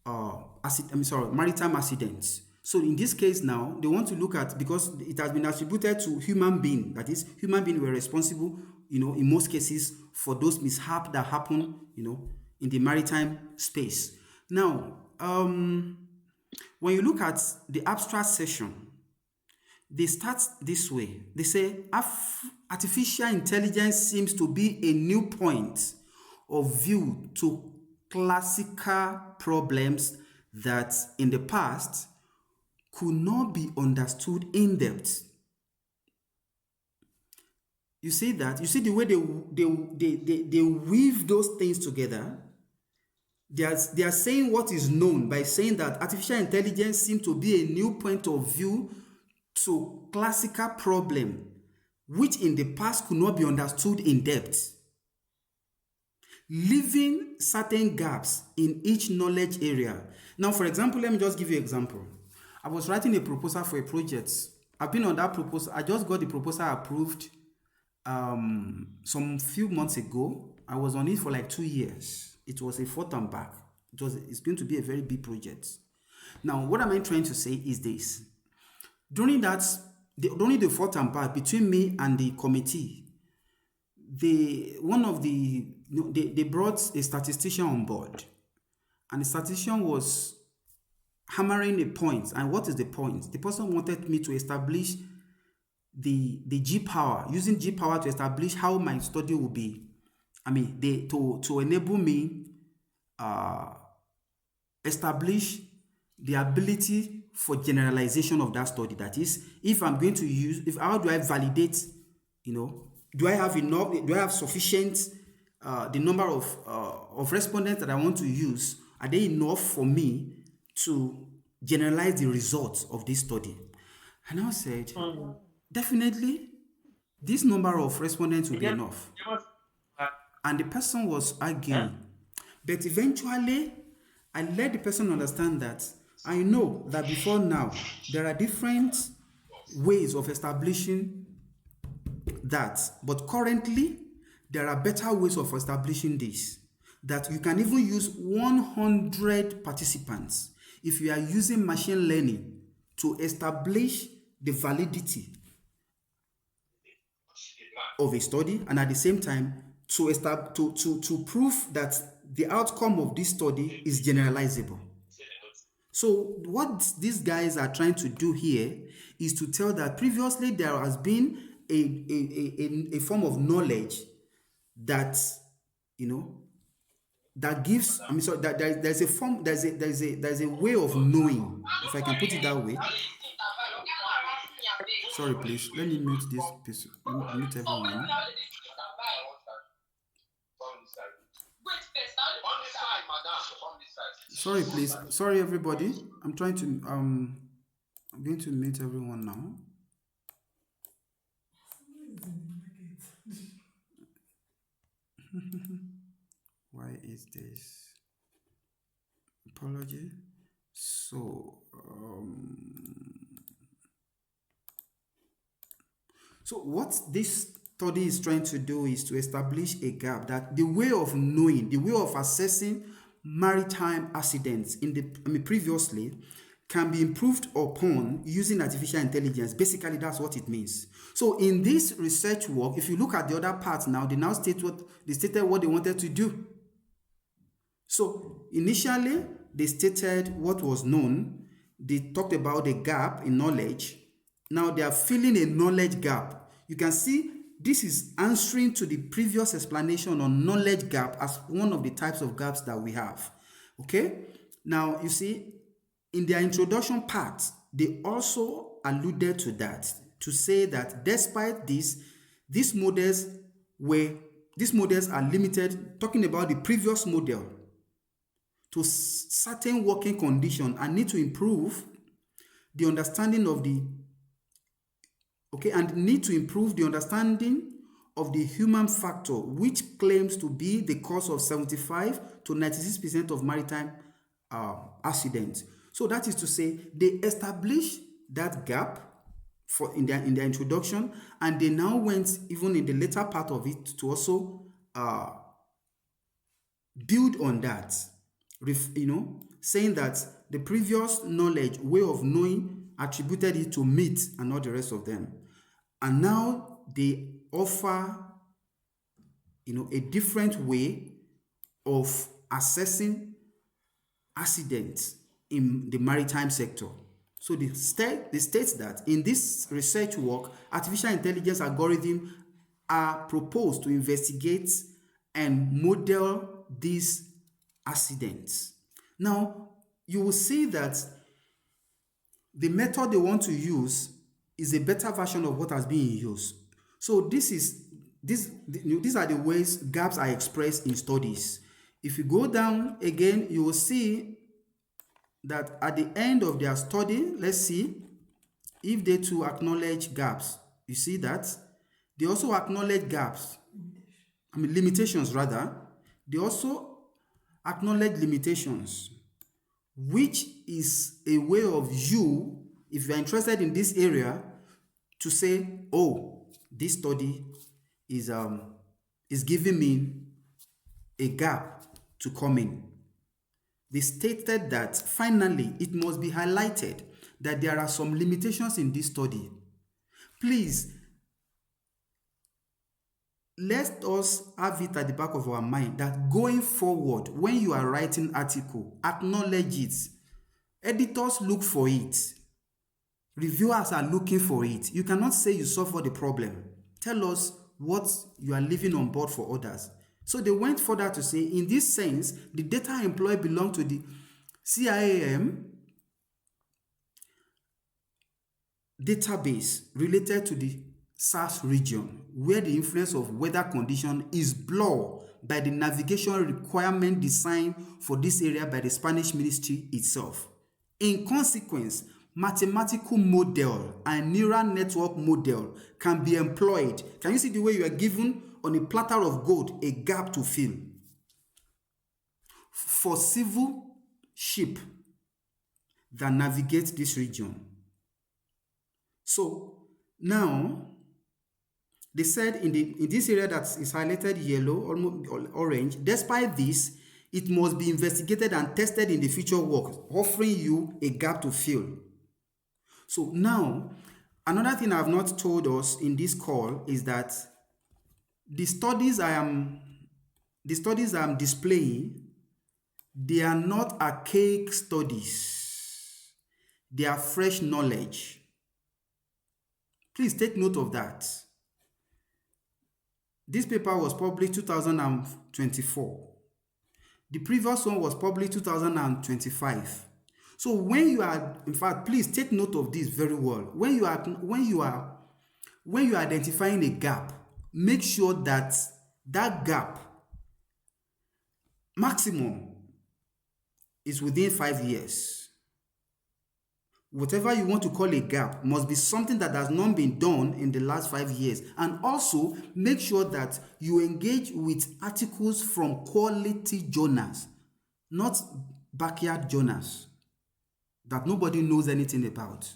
maritime accidents. So in this case now, they want to look at, because it has been attributed to human being, that is, human beings were responsible, in most cases for those mishaps that happen, in the maritime space. Now, when you look at the abstract section, they start this way. They say, artificial intelligence seems to be a new point of view to classical problems that in the past could not be understood in depth. You see that? You see the way they weave those things together? They are saying what is known by saying that artificial intelligence seems to be a new point of view to classical problem which in the past could not be understood in depth, leaving certain gaps in each knowledge area. Now, for example, let me just give you an example. I was writing a proposal for a project. I've been on that proposal. I just got the proposal approved some few months ago. I was on it for like 2 years. It was a forth and back. It's going to be a very big project. Now, what am I trying to say is this. During the forth and back between me and the committee, they brought a statistician on board, and the statistician was hammering a point. And what is the point? The person wanted me to establish the G power, using G power to establish how my study will be. To enable me establish the ability for generalization of that study. That is, if I'm going to use, how do I validate, do I have sufficient, the number of respondents that I want to use, are they enough for me to generalize the results of this study? And I said, definitely, this number of respondents will be enough. And the person was arguing. But eventually, I let the person understand that I know that before now, there are different ways of establishing that. But currently, there are better ways of establishing this. That you can even use 100 participants if you are using machine learning to establish the validity of a study, and at the same time to prove that the outcome of this study is generalizable. So what these guys are trying to do here is to tell that previously there has been a form of knowledge that, you know, that gives, I mean, so that there's a form, there's a way of knowing, if I can put it that way. Sorry, please, let me mute this piece, mute everyone. Sorry, please. Sorry, everybody. I'm trying to I'm going to mute everyone now. Why is this? Apology. So so what this study is trying to do is to establish a gap, that the way of knowing, the way of assessing maritime accidents previously can be improved upon using artificial intelligence. Basically, that's what it means. So in this research work, if you look at the other parts now, they now stated what they wanted to do. So initially, they stated what was known. They talked about the gap in knowledge. Now they are filling a knowledge gap. You can see this is answering to the previous explanation on knowledge gap as one of the types of gaps that we have. Okay? Now, you see, in their introduction part, they also alluded to that, to say that despite this, these models are limited, talking about the previous model, to certain working conditions and need to improve the understanding of the understanding of the human factor, which claims to be the cause of 75 to 96% of maritime accidents. So that is to say, they established that gap in their introduction, and they now went even in the later part of it to also build on that, saying that the previous knowledge, way of knowing, attributed it to myth and not the rest of them. And now they offer, a different way of assessing accidents in the maritime sector. So they state that in this research work, artificial intelligence algorithms are proposed to investigate and model these accidents. Now, you will see that the method they want to use is a better version of what has been in use. So these are the ways gaps are expressed in studies. If you go down again, you will see that at the end of their study, let's see if they too acknowledge gaps. You see that they also acknowledge gaps, limitations rather. They also acknowledge limitations, which is a way of you, if you're interested in this area, to say, oh, this study is giving me a gap to come in. They stated that finally it must be highlighted that there are some limitations in this study. Please, let us have it at the back of our mind that going forward, when you are writing article, acknowledge it. Editors look for it. Reviewers are looking for it. You cannot say you solve the problem. Tell us what you are leaving on board for others. So they went further to say, in this sense, the data employed belong to the CIAM database related to the SARS region, where the influence of weather condition is blurred by the navigation requirement designed for this area by the Spanish ministry itself. In consequence, mathematical model and neural network model can be employed. Can you see the way you are given on a platter of gold a gap to fill for civil ship that navigate this region? So now they said in this area that is highlighted yellow or orange, despite this, it must be investigated and tested in the future work, offering you a gap to fill. So now, another thing I have not told us in this call is that the studies I am displaying They are not archaic studies. They are fresh knowledge. Please take note of that. This paper was published 2024. The previous one was published 2025. So when you are, in fact, please take note of this very well. When you are identifying a gap, make sure that that gap maximum is within 5 years. Whatever you want to call a gap must be something that has not been done in the last 5 years. And also make sure that you engage with articles from quality journals, not backyard journals that nobody knows anything about.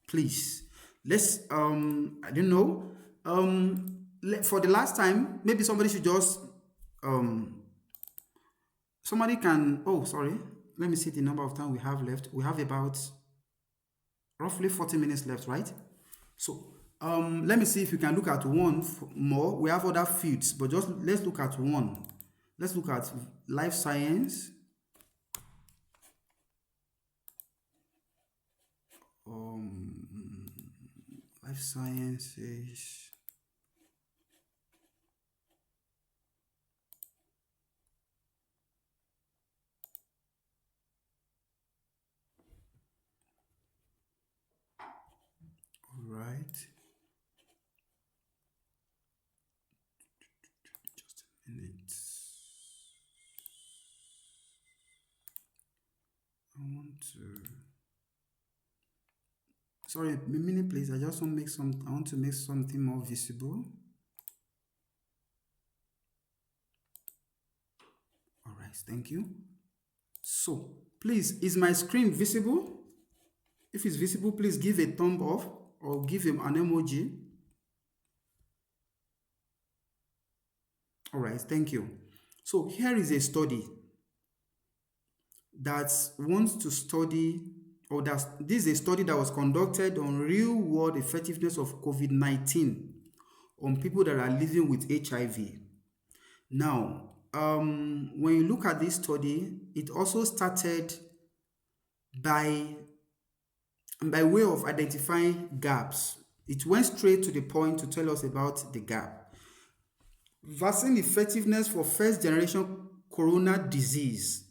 Please, let's, I don't know, for the last time, maybe somebody should just, somebody can, oh, sorry, let me see the number of time we have left. We have about roughly 40 minutes left, right? So let me see if you can look at one more. We have other fields, but just let's look at one. Let's look at life science. Life sciences. All right. Just a minute. I want to. Sorry, a minute, please. I just want to make I want to make something more visible. All right, thank you. So, please, is my screen visible? If it's visible, please give a thumb up or give him an emoji. All right, thank you. So here is a study that wants to study, or this is a study that was conducted on real-world effectiveness of COVID-19 on people that are living with HIV. Now, when you look at this study, it also started by way of identifying gaps. It went straight to the point to tell us about the gap. Vaccine effectiveness for first generation corona disease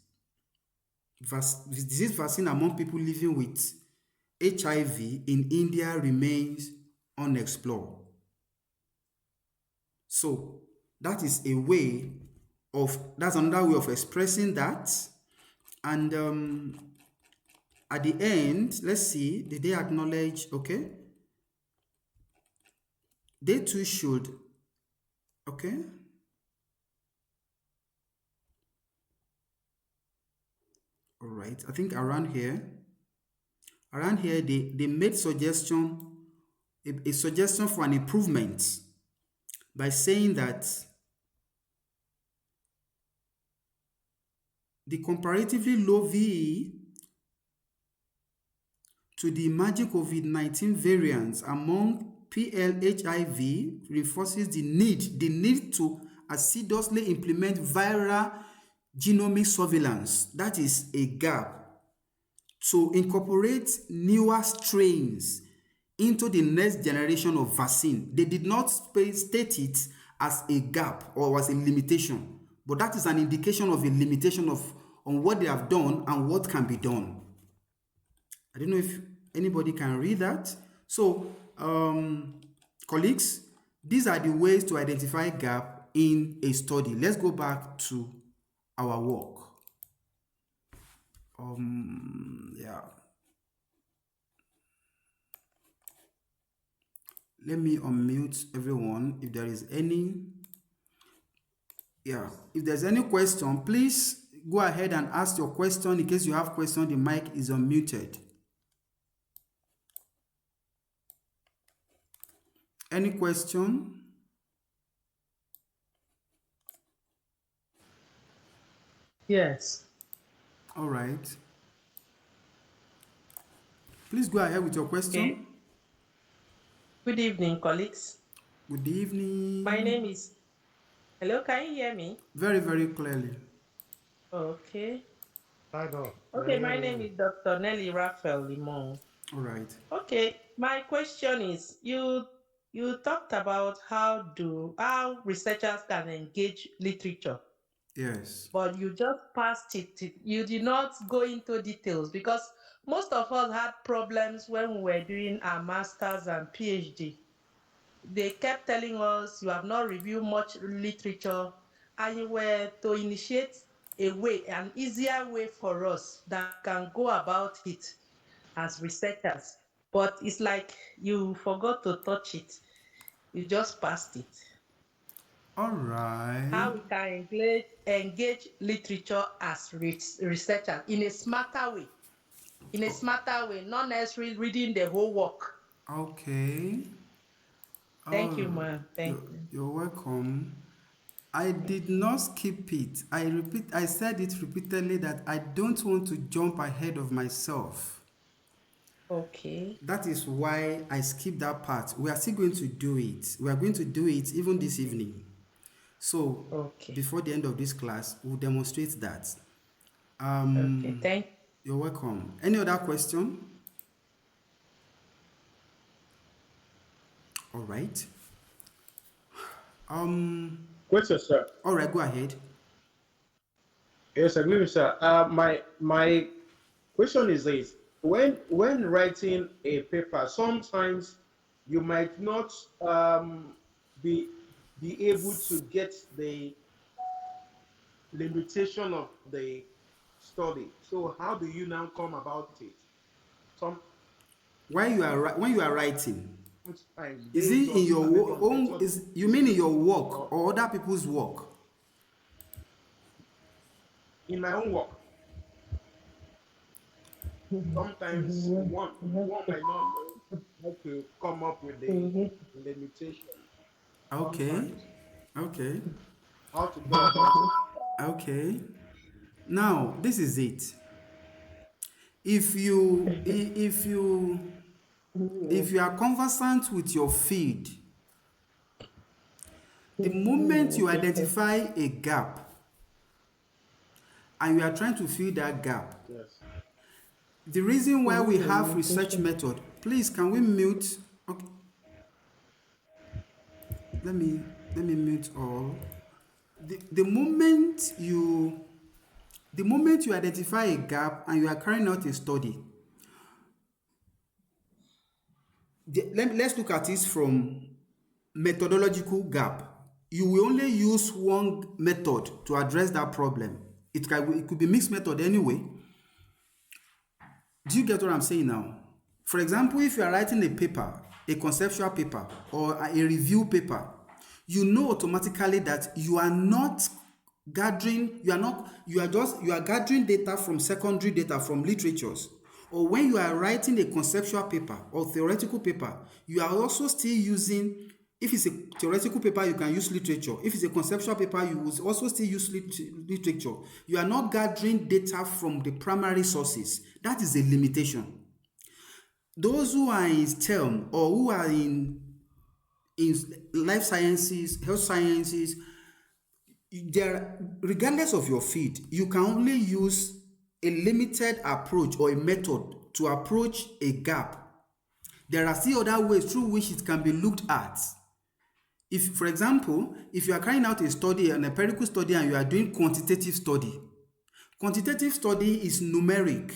vaccine among people living with HIV in India remains unexplored. So that is a way of, that's another way of expressing that. And at the end, let's see, did they acknowledge? Okay. They too should, okay. All right, I think around here, they made a suggestion for an improvement by saying that the comparatively low VE to the emerging COVID-19 variants among PLHIV reinforces the need to assiduously implement viral genomic surveillance. That is a gap. To incorporate newer strains into the next generation of vaccine. They did not state it as a gap or as a limitation, but that is an indication of a limitation on what they have done and what can be done. I don't know if anybody can read that. So, colleagues, these are the ways to identify gap in a study. Let's go back to our work. Yeah. Let me unmute everyone if there is any. Yeah, if there's any question, please go ahead and ask your question. In case you have question, the mic is unmuted. Any question? Yes. All right. Please go ahead with your question. Okay. Good evening, colleagues. Good evening. My name is... Hello, can you hear me? Very, very clearly. Okay. Title. Okay, my name is Dr. Nelly Raphael Limon. All right. Okay, my question is you talked about how researchers can engage literature, Yes. but you just passed it. You did not go into details because most of us had problems when we were doing our masters and PhD. They kept telling us you have not reviewed much literature, and you were to initiate an easier way for us that can go about it as researchers. But it's like you forgot to touch it. You just passed it. All right. How we can engage literature as researchers in a smarter way. In a smarter way, not necessarily reading the whole work. Okay. Thank Oh, you, ma'am. Thank you're, you. you're welcome. I did not skip it. I said it repeatedly that I don't want to jump ahead of myself. Okay. That is why I skipped that part. We are still going to do it. We are going to do it even this Okay. evening. So, Okay. before the end of this class, we'll demonstrate that. Okay. Thank You're welcome. Any other question? All right. Question, sir. All right, go ahead. Yes, I agree with sir. My question is this: when writing a paper, sometimes you might not be able to get the limitation of the study. So how do you now come about it? When you are writing, Sometimes is based it in on your maybe on own? method Is you mean in your work or or other people's work? in my own work. Sometimes one might not know how to come up with the you. limitation. Okay, Sometimes okay, how to go about it. okay. Now this is it. If you are conversant with your field, the moment you identify a gap and you are trying to fill that gap, Yes. the reason why we have research method, please can we mute? Okay, let me mute all. The moment you identify a gap and you are carrying out a study, let's look at it from methodological gap. You will only use one method to address that problem. It could be mixed method anyway. Do you get what I'm saying now? For example, if you are writing a paper, a conceptual paper, or a review paper, you know automatically that you are not gathering, you are gathering data from secondary data from literatures. Or when you are writing a conceptual paper or theoretical paper, you are also still using, if it's a theoretical paper, you can use literature. If it's a conceptual paper, you will also still use literature. You are not gathering data from the primary sources. That is a limitation. Those who are in STEM or who are in life sciences, health sciences, regardless of your field, you can only use a limited approach or a method to approach a gap. There are still other ways through which it can be looked at. If, for example, if you are carrying out a study, an empirical study, and you are doing quantitative study is numeric.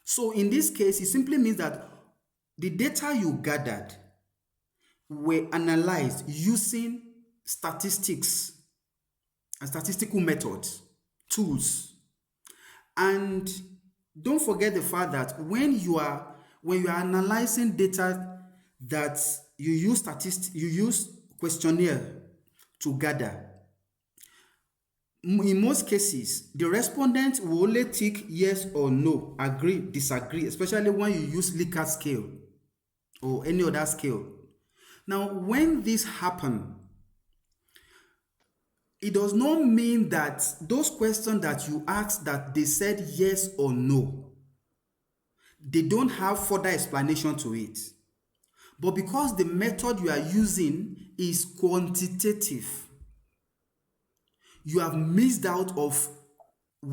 So in this case, it simply means that the data you gathered were analyzed using statistics and statistical methods, tools. And don't forget the fact that when you are analyzing data that you use questionnaire to gather, in most cases, the respondent will only tick yes or no, agree, disagree, especially when you use Likert scale or any other scale. Now, when this happens, it does not mean that those questions that you asked that they said yes or no, they don't have further explanation to it. But because the method you are using is quantitative, you have missed out of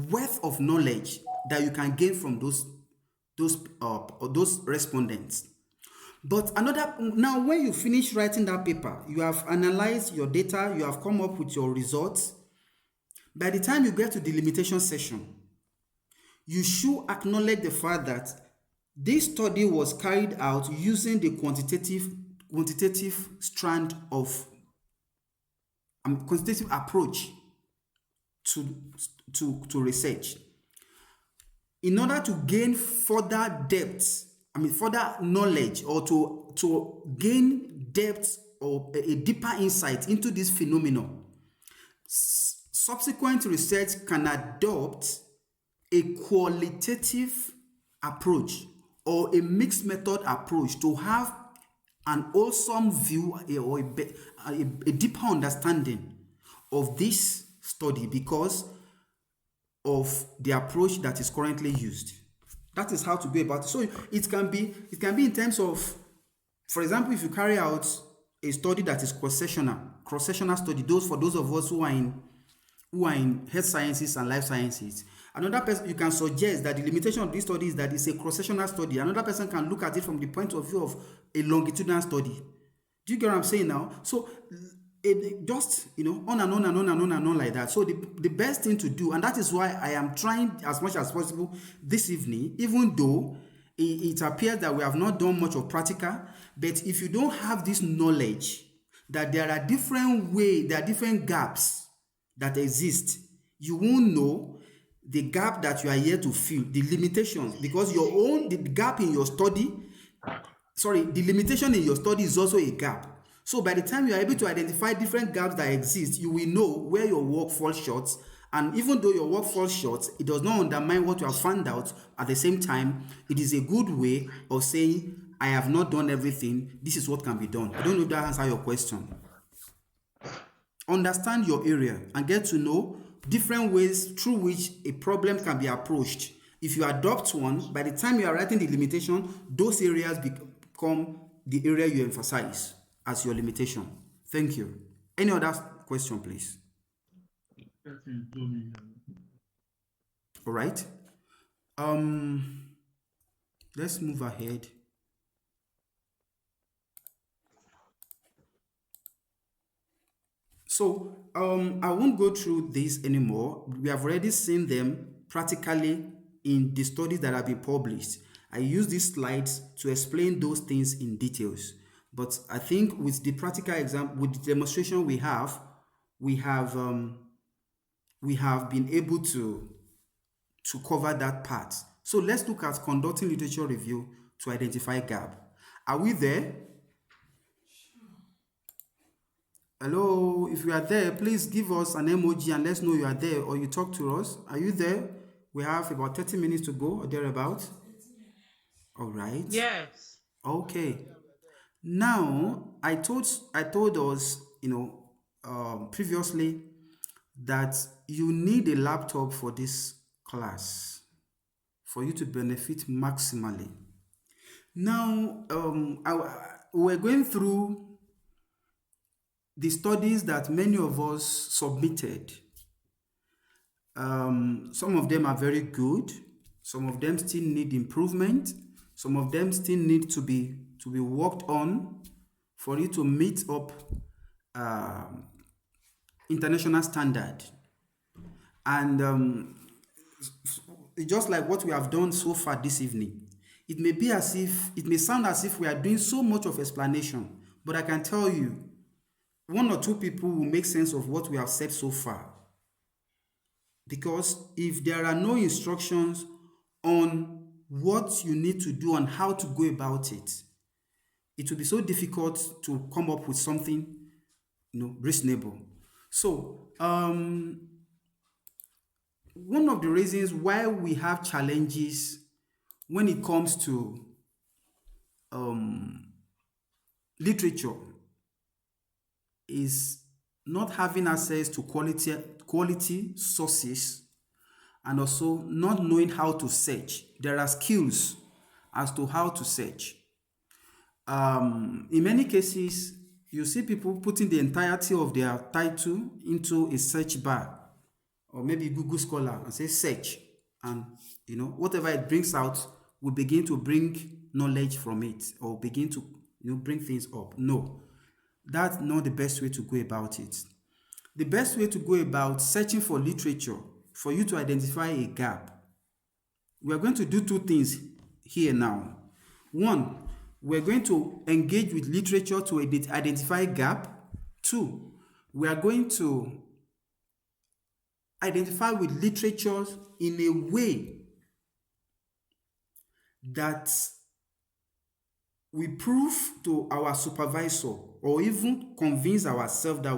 worth of knowledge that you can gain from those respondents. But now when you finish writing that paper, you have analyzed your data, you have come up with your results. By the time you get to the limitation section, you should acknowledge the fact that this study was carried out using the quantitative strand of quantitative approach to research. In order to gain further depth, further knowledge, or to gain depth or a deeper insight into this phenomenon, subsequent research can adopt a qualitative approach or a mixed method approach to have an wholesome view or a deeper understanding of this study because of the approach that is currently used. That is how to go about it. So it can be in terms of, for example, if you carry out a study that is cross-sectional study, for those of us who are in health sciences and life sciences. Another person, you can suggest that the limitation of this study is that it's a cross-sectional study. Another person can look at it from the point of view of a longitudinal study. Do you get what I'm saying now? So just on and on and on and on and on like that. So the best thing to do, and that is why I am trying as much as possible this evening, even though it appears that we have not done much of practical, but if you don't have this knowledge that there are different gaps that exist, you won't know the gap that you are here to fill, the limitations, because the gap in your study, the limitation in your study is also a gap. So by the time you are able to identify different gaps that exist, you will know where your work falls short. And even though your work falls short, it does not undermine what you have found out. At the same time, it is a good way of saying, I have not done everything. This is what can be done. I don't know if that answers your question. Understand your area and get to know different ways through which a problem can be approached. If you adopt one, by the time you are writing the limitation, those areas become the area you emphasize as your limitation. Thank you. Any other question, please? All right. Let's move ahead. So I won't go through this anymore. We have already seen them practically in the studies that have been published. I use these slides to explain those things in details. But I think with the practical example, with the demonstration we have been able to cover that part. So let's look at conducting literature review to identify gap. Are we there? Hello, if you are there, please give us an emoji and let's know you are there, or you talk to us. Are you there? We have about 30 minutes to go or thereabout. All right. Yes. Okay. Now, I told us, previously that you need a laptop for this class for you to benefit maximally. Now, we're going through the studies that many of us submitted. Some of them are very good. Some of them still need improvement. Some of them still need to be worked on for it to meet up international standard. And just like what we have done so far this evening, it may sound as if we are doing so much of explanation, but I can tell you, one or two people will make sense of what we have said so far. Because if there are no instructions on what you need to do and how to go about it, it will be so difficult to come up with something, reasonable. So, one of the reasons why we have challenges when it comes to literature is not having access to quality sources, and also not knowing how to search. There are skills as to how to search. In many cases, you see people putting the entirety of their title into a search bar or maybe Google Scholar and say search, and whatever it brings out will begin to bring knowledge from it or begin to bring things up. No, that's not the best way to go about it. The best way to go about searching for literature for you to identify a gap, we are going to do two things here now. One, we're going to engage with literature to identify gap. Two, we are going to identify with literature in a way that we prove to our supervisor or even convince ourselves that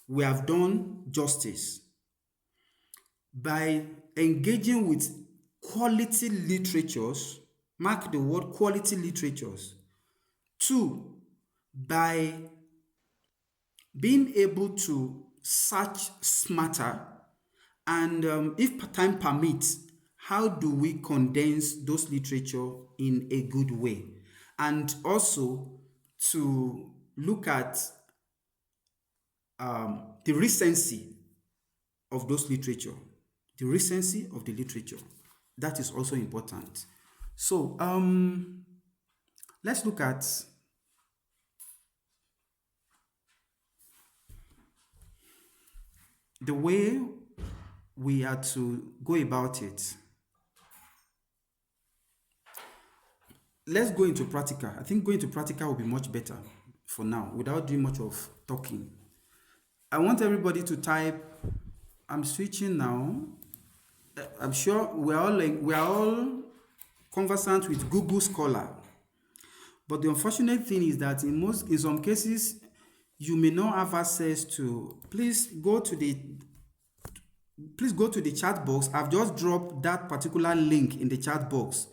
we have done justice by engaging with quality literatures. Mark the word quality literatures. Two, by being able to search smarter, and if time permits, how do we condense those literature in a good way? And also to look at the recency of those literature. The recency of the literature. That is also important. So let's look at the way we are to go about it. Let's go into practical. I think going to practical will be much better for now without doing much of talking. I want everybody to type. I'm switching now. I'm sure we are all conversant with Google Scholar. But the unfortunate thing is that in some cases, you may not have access to. Please go to the chat box. I've just dropped that particular link in the chat box.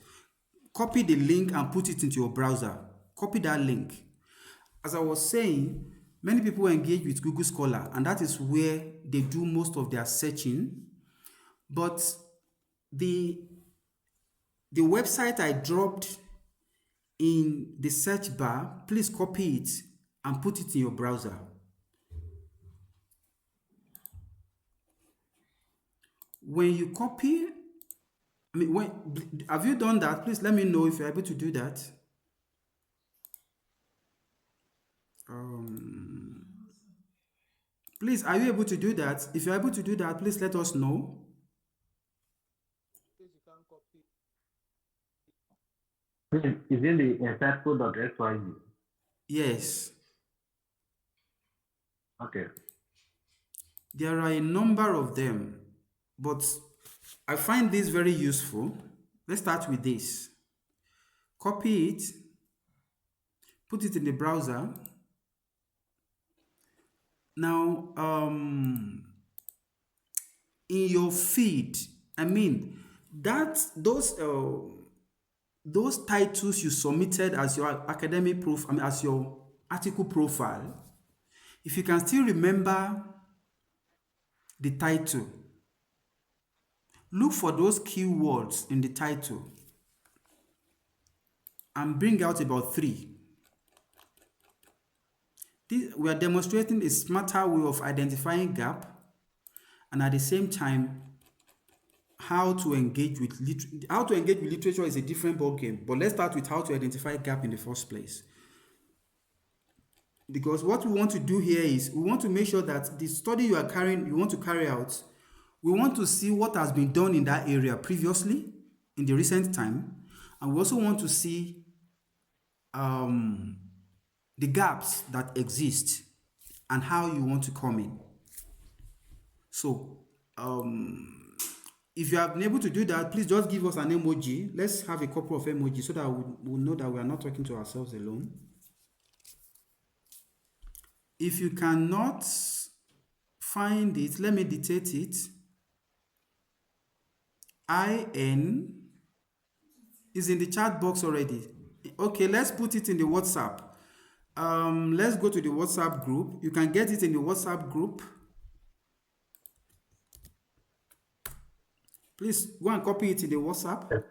Copy the link and put it into your browser. Copy that link. As I was saying, many people engage with Google Scholar, and that is where they do most of their searching. But the website I dropped in the search bar, please copy it and put it in your browser. When you copy, have you done that? Please let me know if you're able to do that. Please, are you able to do that? If you're able to do that, please let us know. Please, you can copy. Is in the insightful.xyz? Yes. Okay. There are a number of them, but I find this very useful. Let's start with this. Copy it, put it in the browser. Now, in your feed, those titles you submitted as your academic proof, as your article profile, if you can still remember the title, look for those keywords in the title and bring out about 3. We are demonstrating a smarter way of identifying gap, and at the same time, how to engage with literature is a different ballgame. But let's start with how to identify gap in the first place. Because what we want to do here is we want to make sure that the study you want to carry out, we want to see what has been done in that area previously, in the recent time, and we also want to see the gaps that exist and how you want to come in. So, if you have been able to do that, please just give us an emoji. Let's have a couple of emojis so that we'll know that we are not talking to ourselves alone. If you cannot find it, let me dictate it. IN is in the chat box already. Okay, let's put it in the WhatsApp. Let's go to the WhatsApp group. You can get it in the WhatsApp group. Please go and copy it in the WhatsApp.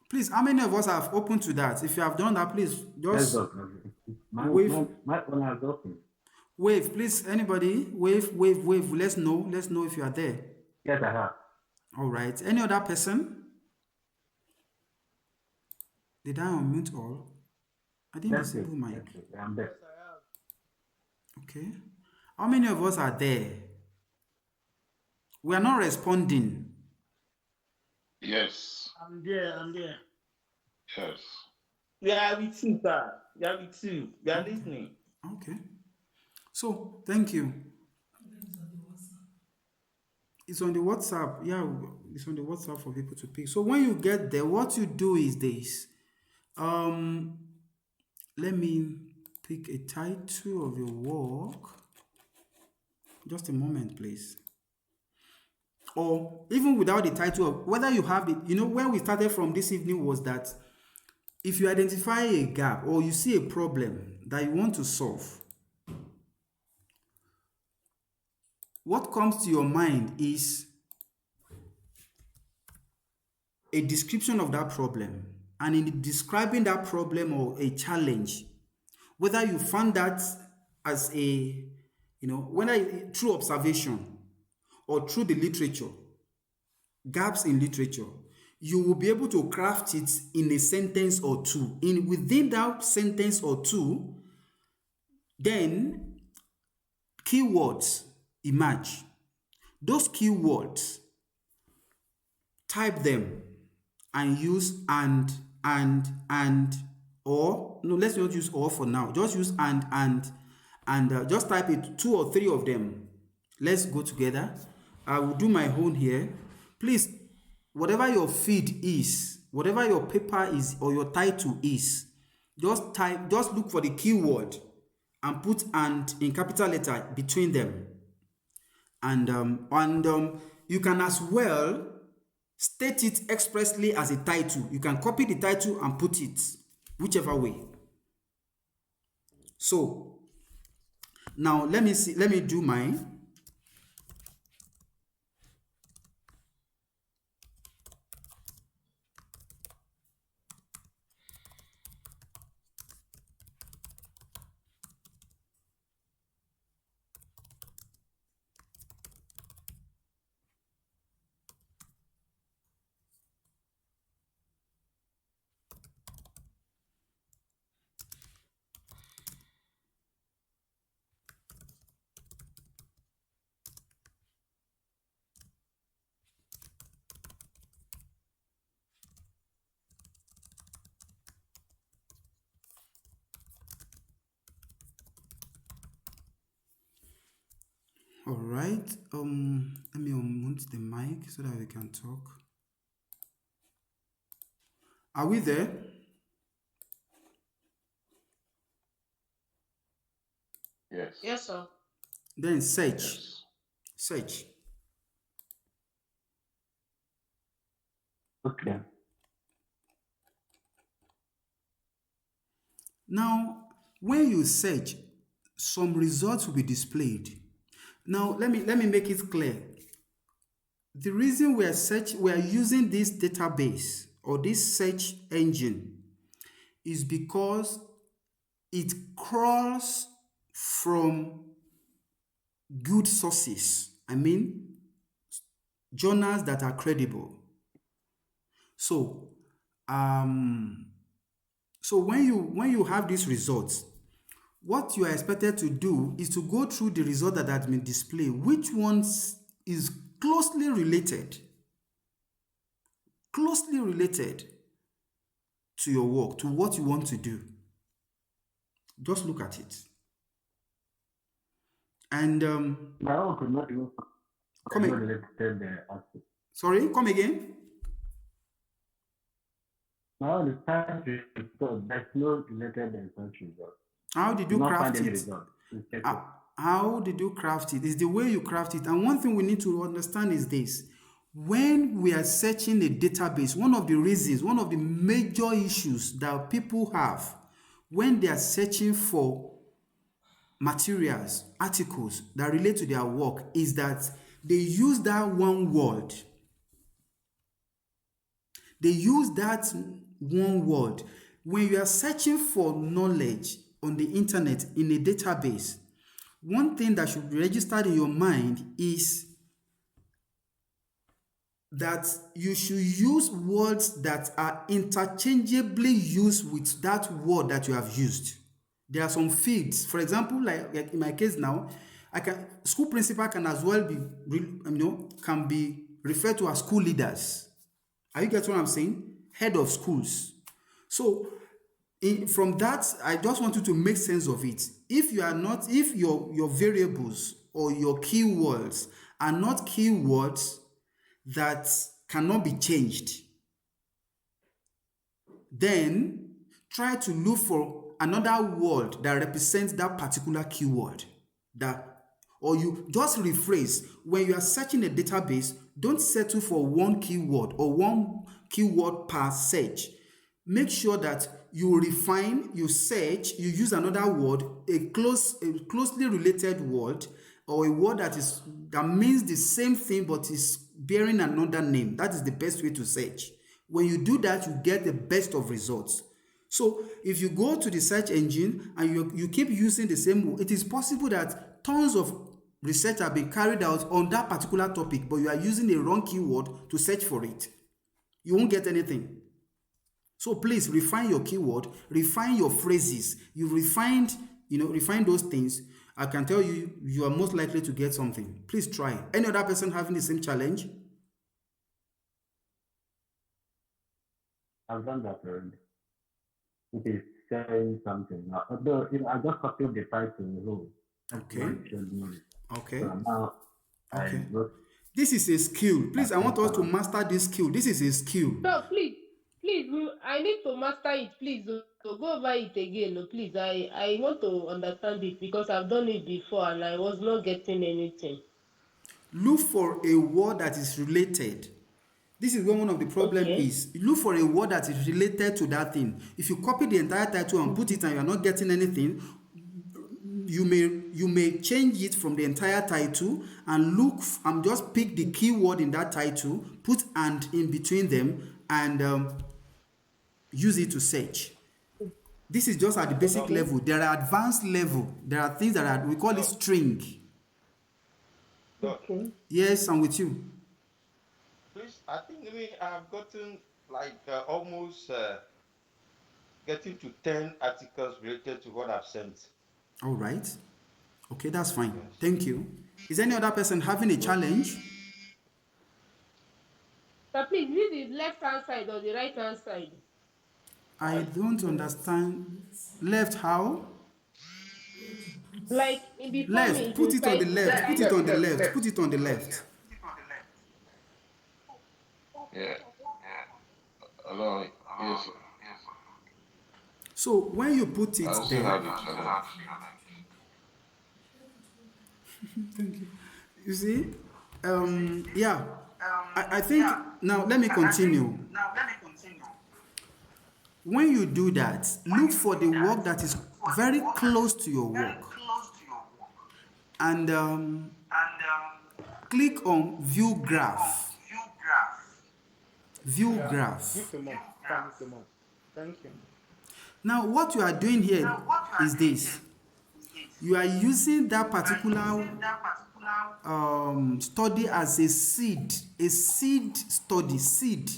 Please, how many of us have opened to that? If you have done that, please just My phone has opened. Wave, please. Anybody? Wave, wave, wave. Let's know. Let's know if you are there. Yes, I have. All right. Any other person? Did I unmute all? I didn't That's it. disable mic. That's it. I'm there. Yes, I have. Okay. How many of us are there? We are not responding. Yes. I'm there. I'm there. Yes. We are with you, sir. We are with you. We are listening. Okay. So, thank you. It's on the WhatsApp. Yeah, it's on the WhatsApp for people to pick. So when you get there, what you do is this. Let me pick a title of your work. Just a moment, please. Or even without the title of whether you have it, where we started from this evening was that if you identify a gap or you see a problem that you want to solve, what comes to your mind is a description of that problem. And in describing that problem or a challenge, whether you found that as whether through observation or through the literature, gaps in literature, you will be able to craft it in a sentence or two. Within that sentence or two, then keywords emerge. Those keywords, type them and use and, or, no, let's not use or for now. Just use and just type it, 2 or 3 of them. Let's go together. I will do my own here. Please, whatever your feed is, whatever your paper is or your title is, just look for the keyword and put and in capital letter between them. And you can as well state it expressly as a title. You can copy the title and put it whichever way. So now let me do mine. All right. Let me unmute the mic so that we can talk. Are we there? Yes. Yes, sir. Then search. Yes. Search. Okay. Now, when you search, some results will be displayed. Now, let me make it clear. The reason we are using this database or this search engine is because it crawls from good sources. I mean, journals that are credible. So, when you have these results, what you are expected to do is to go through the result that has been displayed. Which ones is closely related to your work, to what you want to do. Just look at it. And My own could not even come again. related the aspect. Sorry, come again. My own is time to result. There's no related search result. How did you Not craft find any it? result. How did you craft it? It's the way you craft it. And one thing we need to understand is this. When we are searching a database, one of the reasons, one of the major issues that people have when they are searching for materials, articles that relate to their work is that they use that one word. They use that one word. When you are searching for knowledge on the internet in a database, one thing that should be registered in your mind is that you should use words that are interchangeably used with that word that you have used. There are some fields, for example, like in my case now, school principal can as well be, can be referred to as school leaders. Are you getting what I'm saying? Head of schools. So from that, I just want you to make sense of it. If your variables or your keywords are not keywords that cannot be changed, then try to look for another word that represents that particular keyword. Or you just rephrase. When you are searching a database, don't settle for one keyword or one keyword per search. Make sure that you refine, you search, you use another word, a closely related word, or a word that means the same thing but is bearing another name. That is the best way to search. When you do that, you get the best of results. So if you go to the search engine and you keep using the same, it is possible that tons of research have been carried out on that particular topic, but you are using a wrong keyword to search for it. You won't get anything. So please refine your keyword, refine your phrases. Refine those things. I can tell you, you are most likely to get something. Please try. Any other person having the same challenge? I've done that already. It is saying something. Now, although I just copied the title whole. Okay. Okay. So now Okay. I wrote. This is a skill. Please, I want us to master this skill. This is a skill. So please, I need to master it. Please, go over it again. Please, I want to understand it because I've done it before and I was not getting anything. Look for a word that is related. This is where one of the problem is. Look for a word that is related to that thing. If you copy the entire title and put it and you are not getting anything, you may change it from the entire title and just pick the keyword in that title, put and in between them, and use it to search. This is just at the basic level. There are advanced level. There are things that we call it string. Okay. Yes, I'm with you. Please, I think I've gotten like almost getting to 10 articles related to what I've sent. All right. Okay, that's fine. Yes. Thank you. Is any other person having a challenge? So please, this is left hand side or the right hand side? I don't understand. Left how? Like before me, Left. it Put will it on the cite left. Put it on the left. Put it on the left. Yeah. Hello. Yes. So when you put I it also there, have a challenge. you see, yeah, I think now let me continue. When you do that, look for the work that is very close to your work, and click on View Graph. View graph. Thank you. Now, what you are doing here is this. You are using that particular study as a seed study, seed.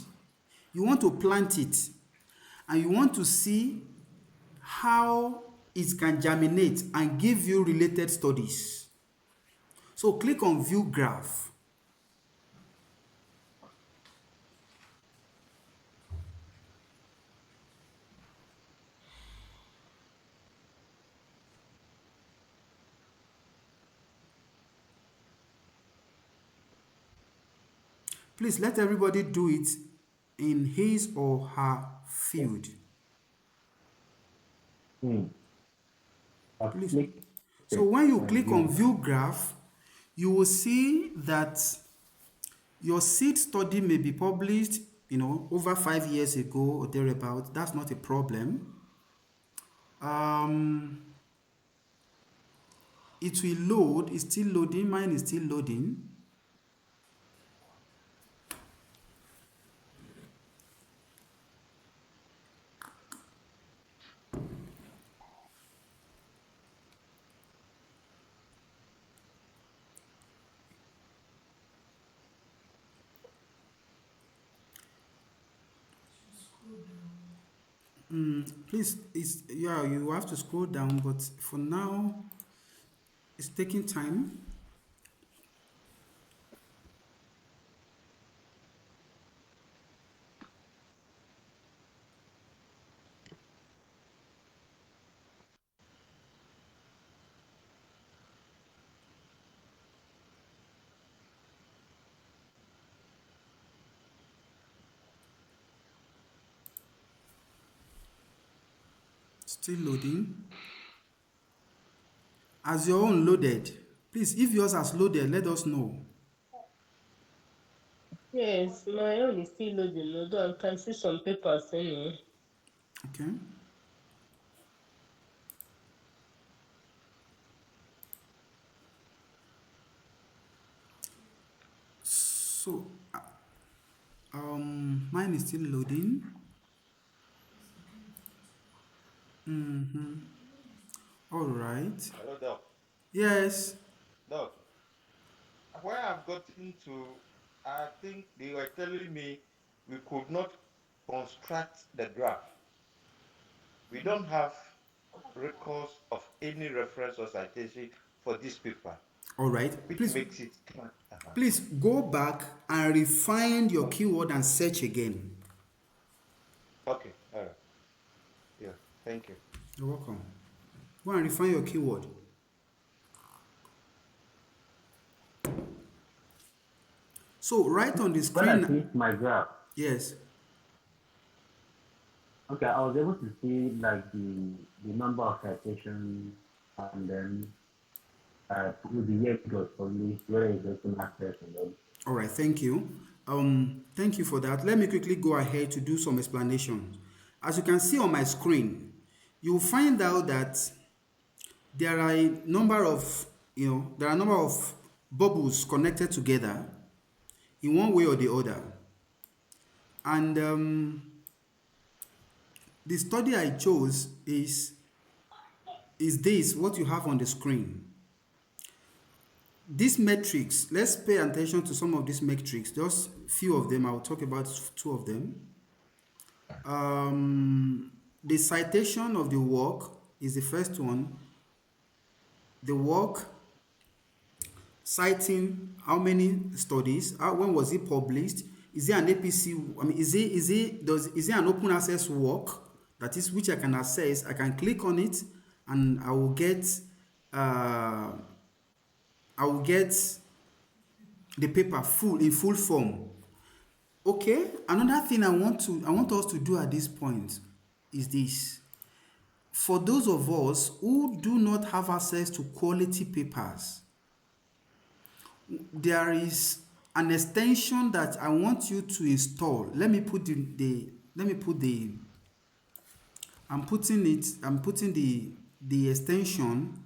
You want to plant it and you want to see how it can germinate and give you related studies. So click on View Graph. Please let everybody do it in his or her field. Please. So when you click on View Graph, you will see that your seed study may be published, over 5 years ago or thereabout. That's not a problem. It will load. It's still loading. Mine is still loading. Please, you have to scroll down, but for now, it's taking time. Still loading. As your own loaded, please, if yours has loaded, let us know. Yes, my own is still loading, although I can see some papers in here. Okay. So, mine is still loading. All right. Hello, Doc. Yes. Doc, where I've gotten to, I think they were telling me we could not construct the graph. We don't have records of any reference or citation for this paper, All right. which Please, makes it please go back and refine your keyword and search again. Okay, all right. Yeah, thank you. You're welcome. Go and refine your keyword. So, right on the When I screen. see my graph, Yes. okay, I was able to see like the number of citations and then with the year it was published, where is open access and all. All right. Thank you. Thank you for that. Let me quickly go ahead to do some explanations. As you can see on my screen, you will find out that there are a number of, there are a number of bubbles connected together in one way or the other. And the study I chose is this, what you have on the screen. These metrics, let's pay attention to some of these metrics, just few of them. I'll talk about two of them. The citation of the work is the first one. The work citing how many studies, when was it published, is it an APC, I mean, is it an open access work, that is, which I can access. I can click on it and I will get the paper in full form. Okay, another thing I want us to do at this point is this. For those of us who do not have access to quality papers, there is an extension that I want you to install. I'm putting the extension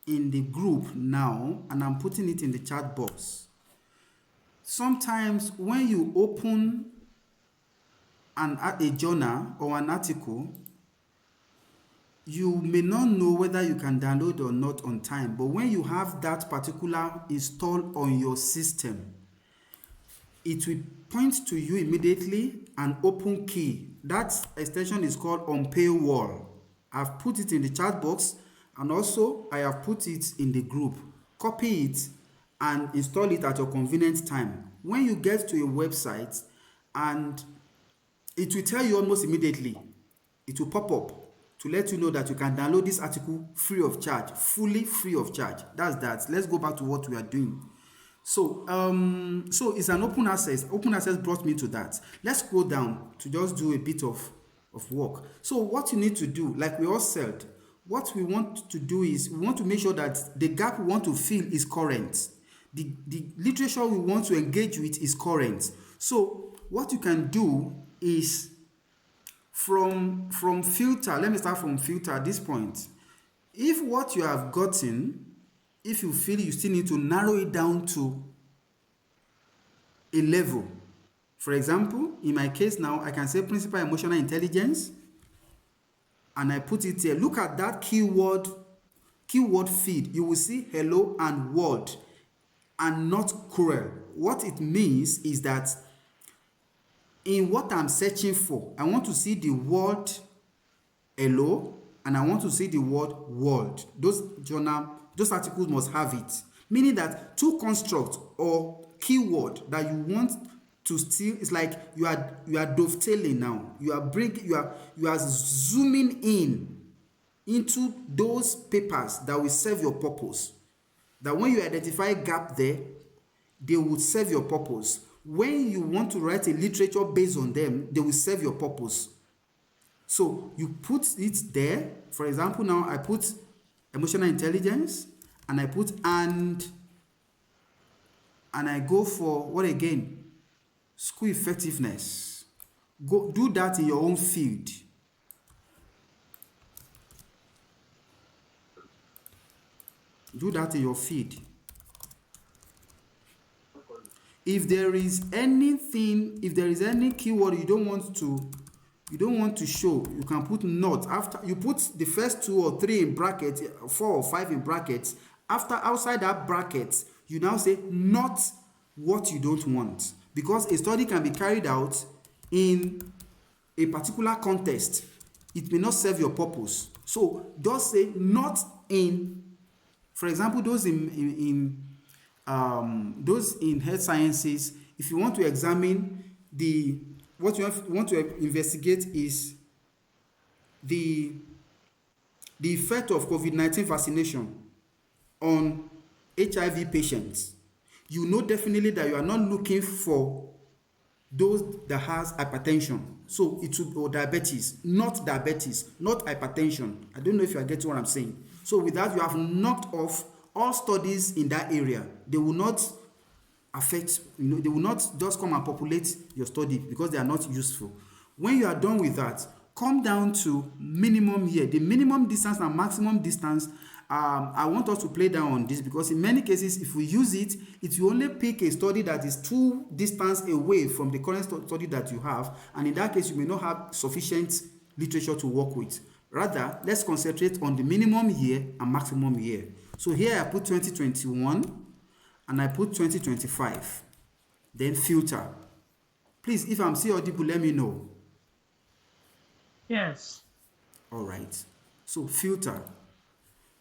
in the group now, and I'm putting it in the chat box. Sometimes when you open a journal or an article, you may not know whether you can download or not on time, but when you have that particular installed on your system, it will point to you immediately an open key. That extension is called on paywall. I've put it in the chat box, and also I have put it in the group. Copy it and install it at your convenient time. When you get to a website, and it will tell you almost immediately, it will pop up to let you know that you can download this article free of charge, fully free of charge. That's that. Let's go back to what we are doing. So it's an open access. Open access brought me to that. Let's go down to just do a bit of work. So what you need to do, like we all said, what we want to do is we want to make sure that the gap we want to fill is current. The literature we want to engage with is current. So what you can do is from filter, let me start from filter at this point. If what you have gotten, if you feel you still need to narrow it down to a level, for example, in my case now, I can say principal emotional intelligence, and I put it here. Look at that keyword feed. You will see hello and world and not cruel. What it means is that in what I'm searching for, I want to see the word hello, and I want to see the word world. Those articles must have it. Meaning that two constructs or keyword that you want to steal, it's like you are dovetailing now. You are zooming into those papers that will serve your purpose. That when you identify gap there, they will serve your purpose. When you want to write a literature based on them, they will serve your purpose. So you put it there. For example, now I put emotional intelligence and I put and I go for what again? School effectiveness. Go do that in your own field. Do that in your field. If there is anything, if there is any keyword you don't want to show, you can put not. After you put the first 2 or 3 in brackets, 4 or 5 in brackets, after outside that bracket you now say not what you don't want, because a study can be carried out in a particular context. It may not serve your purpose, so just say not in. For example, those in health sciences, if you want to examine what you want to investigate is the effect of COVID-19 vaccination on HIV patients, you know definitely that you are not looking for those that has hypertension. So it will, or diabetes, not hypertension. I don't know if you are getting what I'm saying. So with that, you have knocked off all studies in that area. They will not affect, they will not just come and populate your study because they are not useful. When you are done with that, come down to minimum here. The minimum distance and maximum distance, I want us to play down on this, because in many cases, if we use it, it will only pick a study that is too distance away from the current study that you have, and in that case, you may not have sufficient literature to work with. Rather, let's concentrate on the minimum year and maximum year. So here I put 2021 and I put 2025. Then filter. Please, if I'm still audible, let me know. Yes. All right. So filter.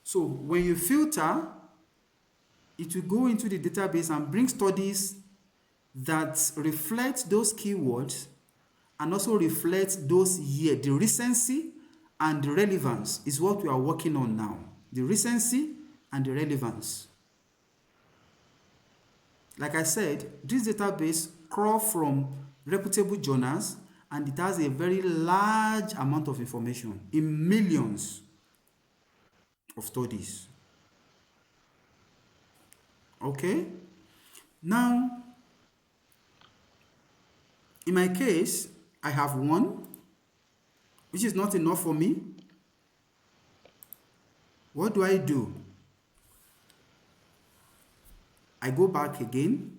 So when you filter, it will go into the database and bring studies that reflect those keywords and also reflect those years. The recency and the relevance is what we are working on now. The recency and the relevance. Like I said, this database crawls from reputable journals, and it has a very large amount of information in millions of studies. Okay? Now, in my case, I have one, which is not enough for me. What do? I go back again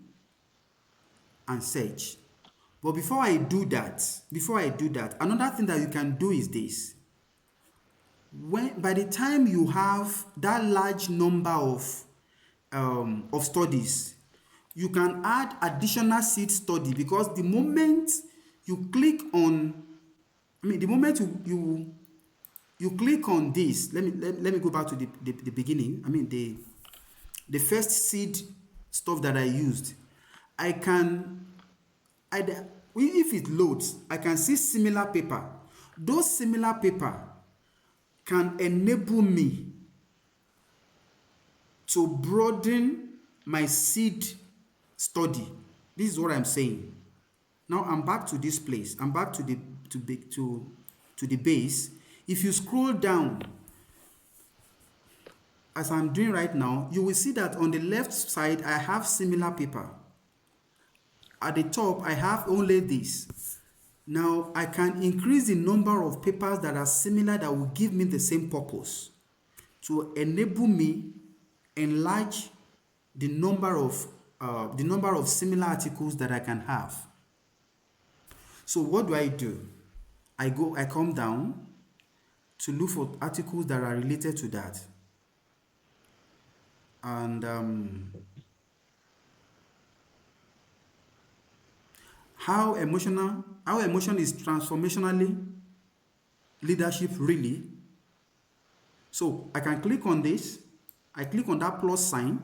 and search. But before I do that, another thing that you can do is this. By the time you have that large number of studies, you can add additional seed study, because the moment you click on, the moment you click on this, let me go back to the beginning. The first seed stuff that I used, if it loads, I can see similar paper. Those similar paper can enable me to broaden my seed study. This is what I'm saying. Now I'm back to this place. I'm back to the base. If you scroll down, as I'm doing right now, you will see that on the left side, I have similar paper. At the top, I have only this. Now, I can increase the number of papers that are similar that will give me the same purpose to enable me enlarge the number of similar articles that I can have. So what do? I come down to look for articles that are related to that. And how emotion is transformationally leadership really. So I can click on this. I click on that plus sign.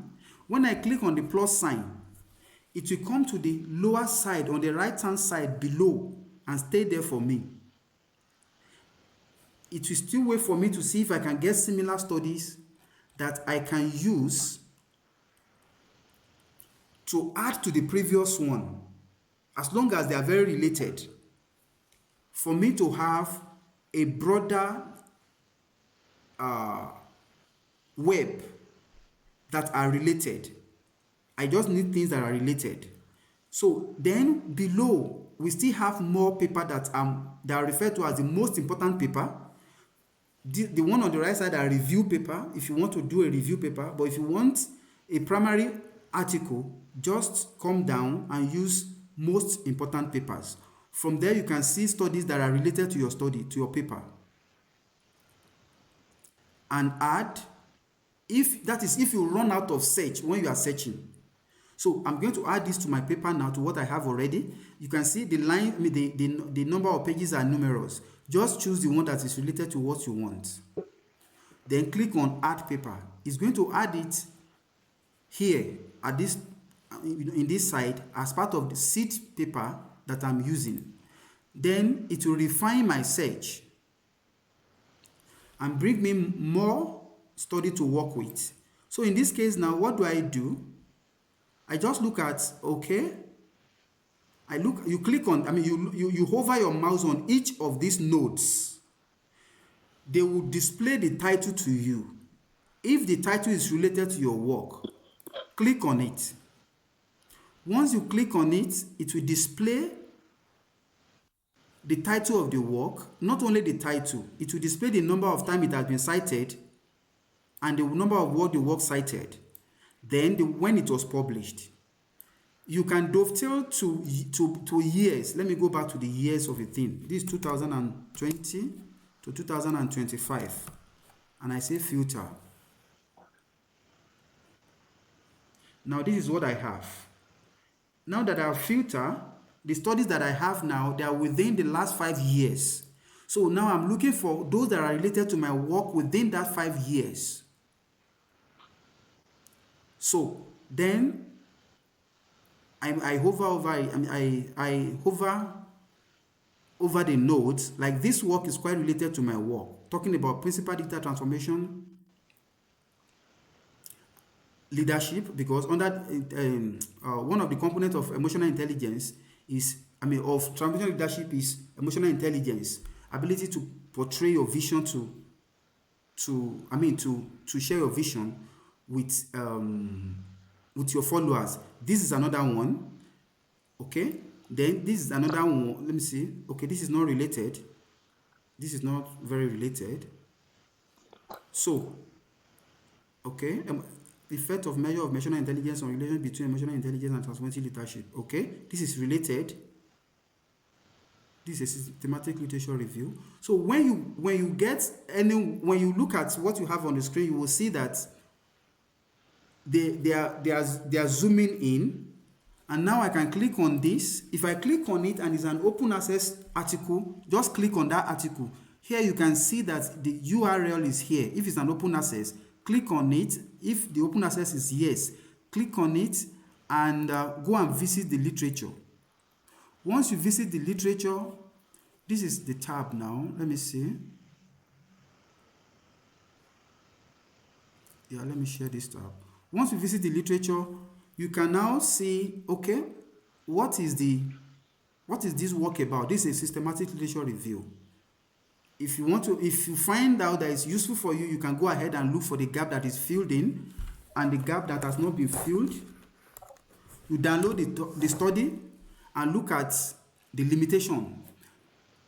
When I click on the plus sign, it will come to the lower side on the right hand side below and stay there for me. It will still wait for me to see if I can get similar studies that I can use to add to the previous one, as long as they are very related, for me to have a broader web that are related. I just need things that are related. So then below, we still have more paper that are referred to as the most important paper. The one on the right side are review paper, if you want to do a review paper. But if you want a primary article, just come down and use most important papers. From there, you can see studies that are related to your study, to your paper. And add, if you run out of search when you are searching. So I'm going to add this to my paper now, to what I have already. You can see the line, the number of pages are numerous. Just choose the one that is related to what you want. Then click on add paper. It's going to add it here at this, in this side, as part of the seed paper that I'm using. Then it will refine my search and bring me more study to work with. So in this case now, what do? I just look at, okay, you click on, you hover your mouse on each of these nodes. They will display the title to you. If the title is related to your work, click on it. Once you click on it, it will display the title of the work. Not only the title, it will display the number of times it has been cited and the number of words the work cited. Then when it was published. You can dovetail to years. Let me go back to the years of a thing. This is 2020 to 2025. And I say filter. Now this is what I have. Now that I have filtered, the studies that I have now, they are within the last 5 years. So now I'm looking for those that are related to my work within that 5 years. So then I hover over the nodes. Like this work is quite related to my work, talking about principal data transformation, leadership, because under one of the components of emotional intelligence is, of transformational leadership is emotional intelligence, ability to portray your vision to share your vision with your followers. This is another one. Okay, then this is another one. Let me see. Okay, this is not related. This is not very related. So, okay, the effect of measure of emotional intelligence on relation between emotional intelligence and transformative leadership. Okay, this is related. This is a systematic literature review. So when you look at what you have on the screen, you will see that they are zooming in. And now I can click on this. If I click on it and it's an open access article, just click on that article. Here you can see that the URL is here. If it's an open access, click on it. If the open access is yes, click on it and go and visit the literature. Once you visit the literature, this is the tab now. Let me see. Yeah, let me share this tab. Once you visit the literature, you can now see, okay, what is this work about? This is a systematic literature review. If you find out that it's useful for you, you can go ahead and look for the gap that is filled in, and the gap that has not been filled. You download the study and look at the limitation.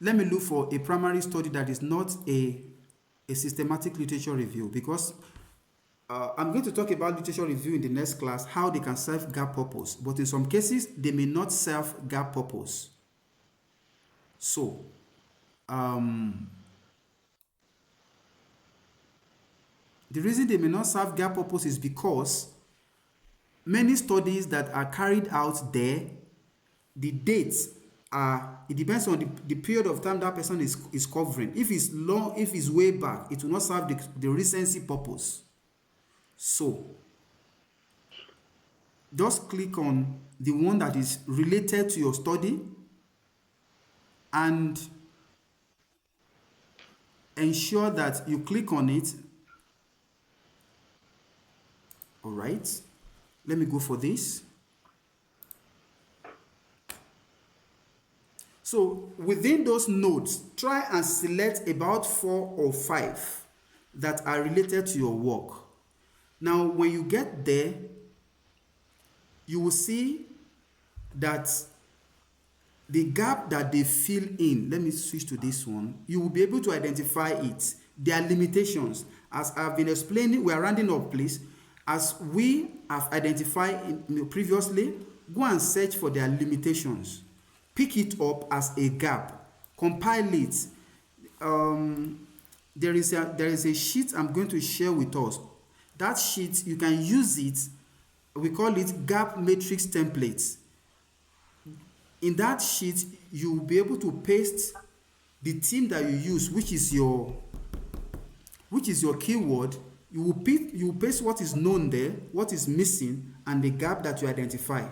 Let me look for a primary study that is not a systematic literature review, because I'm going to talk about literature review in the next class, how they can serve gap purpose. But in some cases, they may not serve gap purpose. So, the reason they may not serve gap purpose is because many studies that are carried out there, the dates it depends on the period of time that person is covering. If it's long, if it's way back, it will not serve the recency purpose. So just click on the one that is related to your study and ensure that you click on it. All right, let me go for this. So within those nodes, try and select about 4 or 5 that are related to your work. Now, when you get there, you will see that the gap that they fill in, let me switch to this one, you will be able to identify it. Their limitations. As I've been explaining, we are rounding up, please. As we have identified previously, go and search for their limitations. Pick it up as a gap. Compile it. There is a sheet I'm going to share with us. That sheet, you can use it. We call it gap matrix templates. In that sheet, you will be able to paste the theme that you use, which is your keyword. You will paste what is known there, what is missing, and the gap that you identify.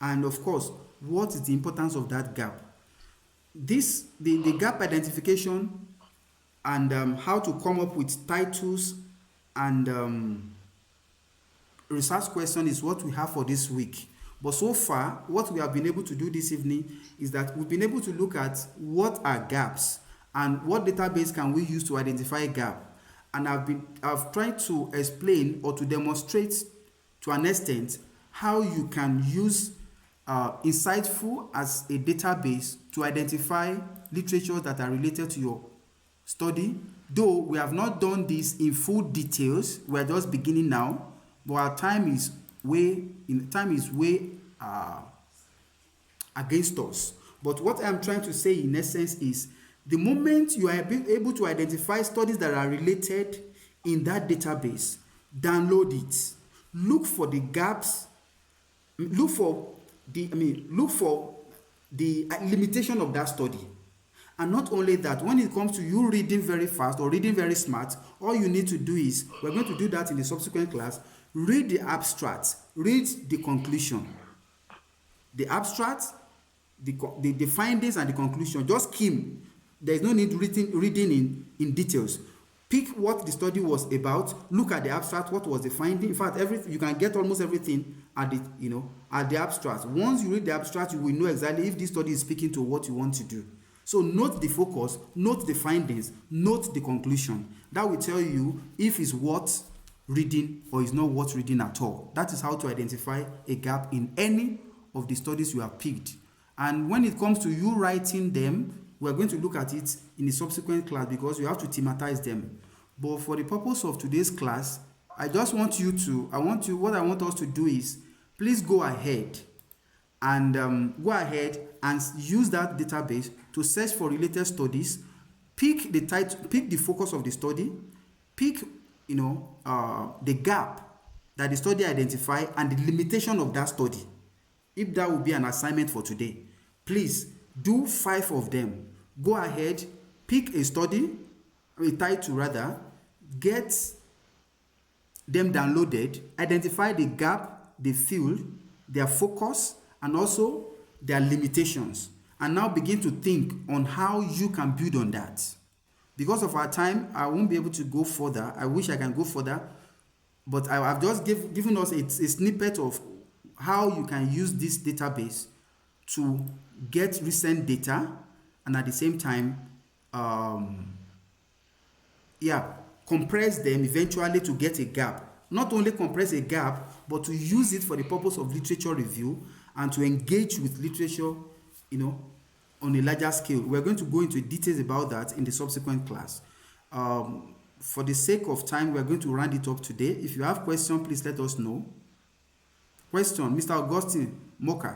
And of course, what is the importance of that gap? The gap identification and how to come up with titles and research question is what we have for this week. But so far, what we have been able to do this evening is that we've been able to look at what are gaps and what database can we use to identify a gap. And I've tried to explain or to demonstrate to an extent how you can use Insightful as a database to identify literature that are related to your study. Though we have not done this in full details, we are just beginning now, but our time is way against us. But what I'm trying to say in essence is the moment you are able to identify studies that are related in that database, download it. Look for the gaps. Look for the limitation of that study. And not only that, when it comes to you reading very fast or reading very smart, all you need to do is, we're going to do that in the subsequent class, read the abstract, read the conclusion. The abstract, the findings and the conclusion, just skim. There is no need reading in details. Pick what the study was about, look at the abstract, what was the finding. In fact, you can get almost everything at the abstract. Once you read the abstract, you will know exactly if this study is speaking to what you want to do. So note the focus, note the findings, note the conclusion. That will tell you if it's worth reading or is not worth reading at all. That is how to identify a gap in any of the studies you have picked. And when it comes to you writing them, we're going to look at it in the subsequent class because you have to thematize them. But for the purpose of today's class, what I want us to do is, please go ahead and use that database to search for related studies. Pick the title, pick the focus of the study, pick the gap that the study identify and the limitation of that study. If that will be an assignment for today, please do 5 of them. Go ahead, pick a study, a title rather, get them downloaded, identify the gap they fill, their focus, and also their limitations. And now begin to think on how you can build on that. Because of our time, I won't be able to go further. I wish I can go further, but I've just given us a snippet of how you can use this database to get recent data and at the same time compress them eventually to get a gap. Not only compress a gap, but to use it for the purpose of literature review and to engage with literature, on a larger scale. We're going to go into details about that in the subsequent class. For the sake of time, we're going to round it up today. If you have questions, please let us know. Question, Mr. Augustine Moka.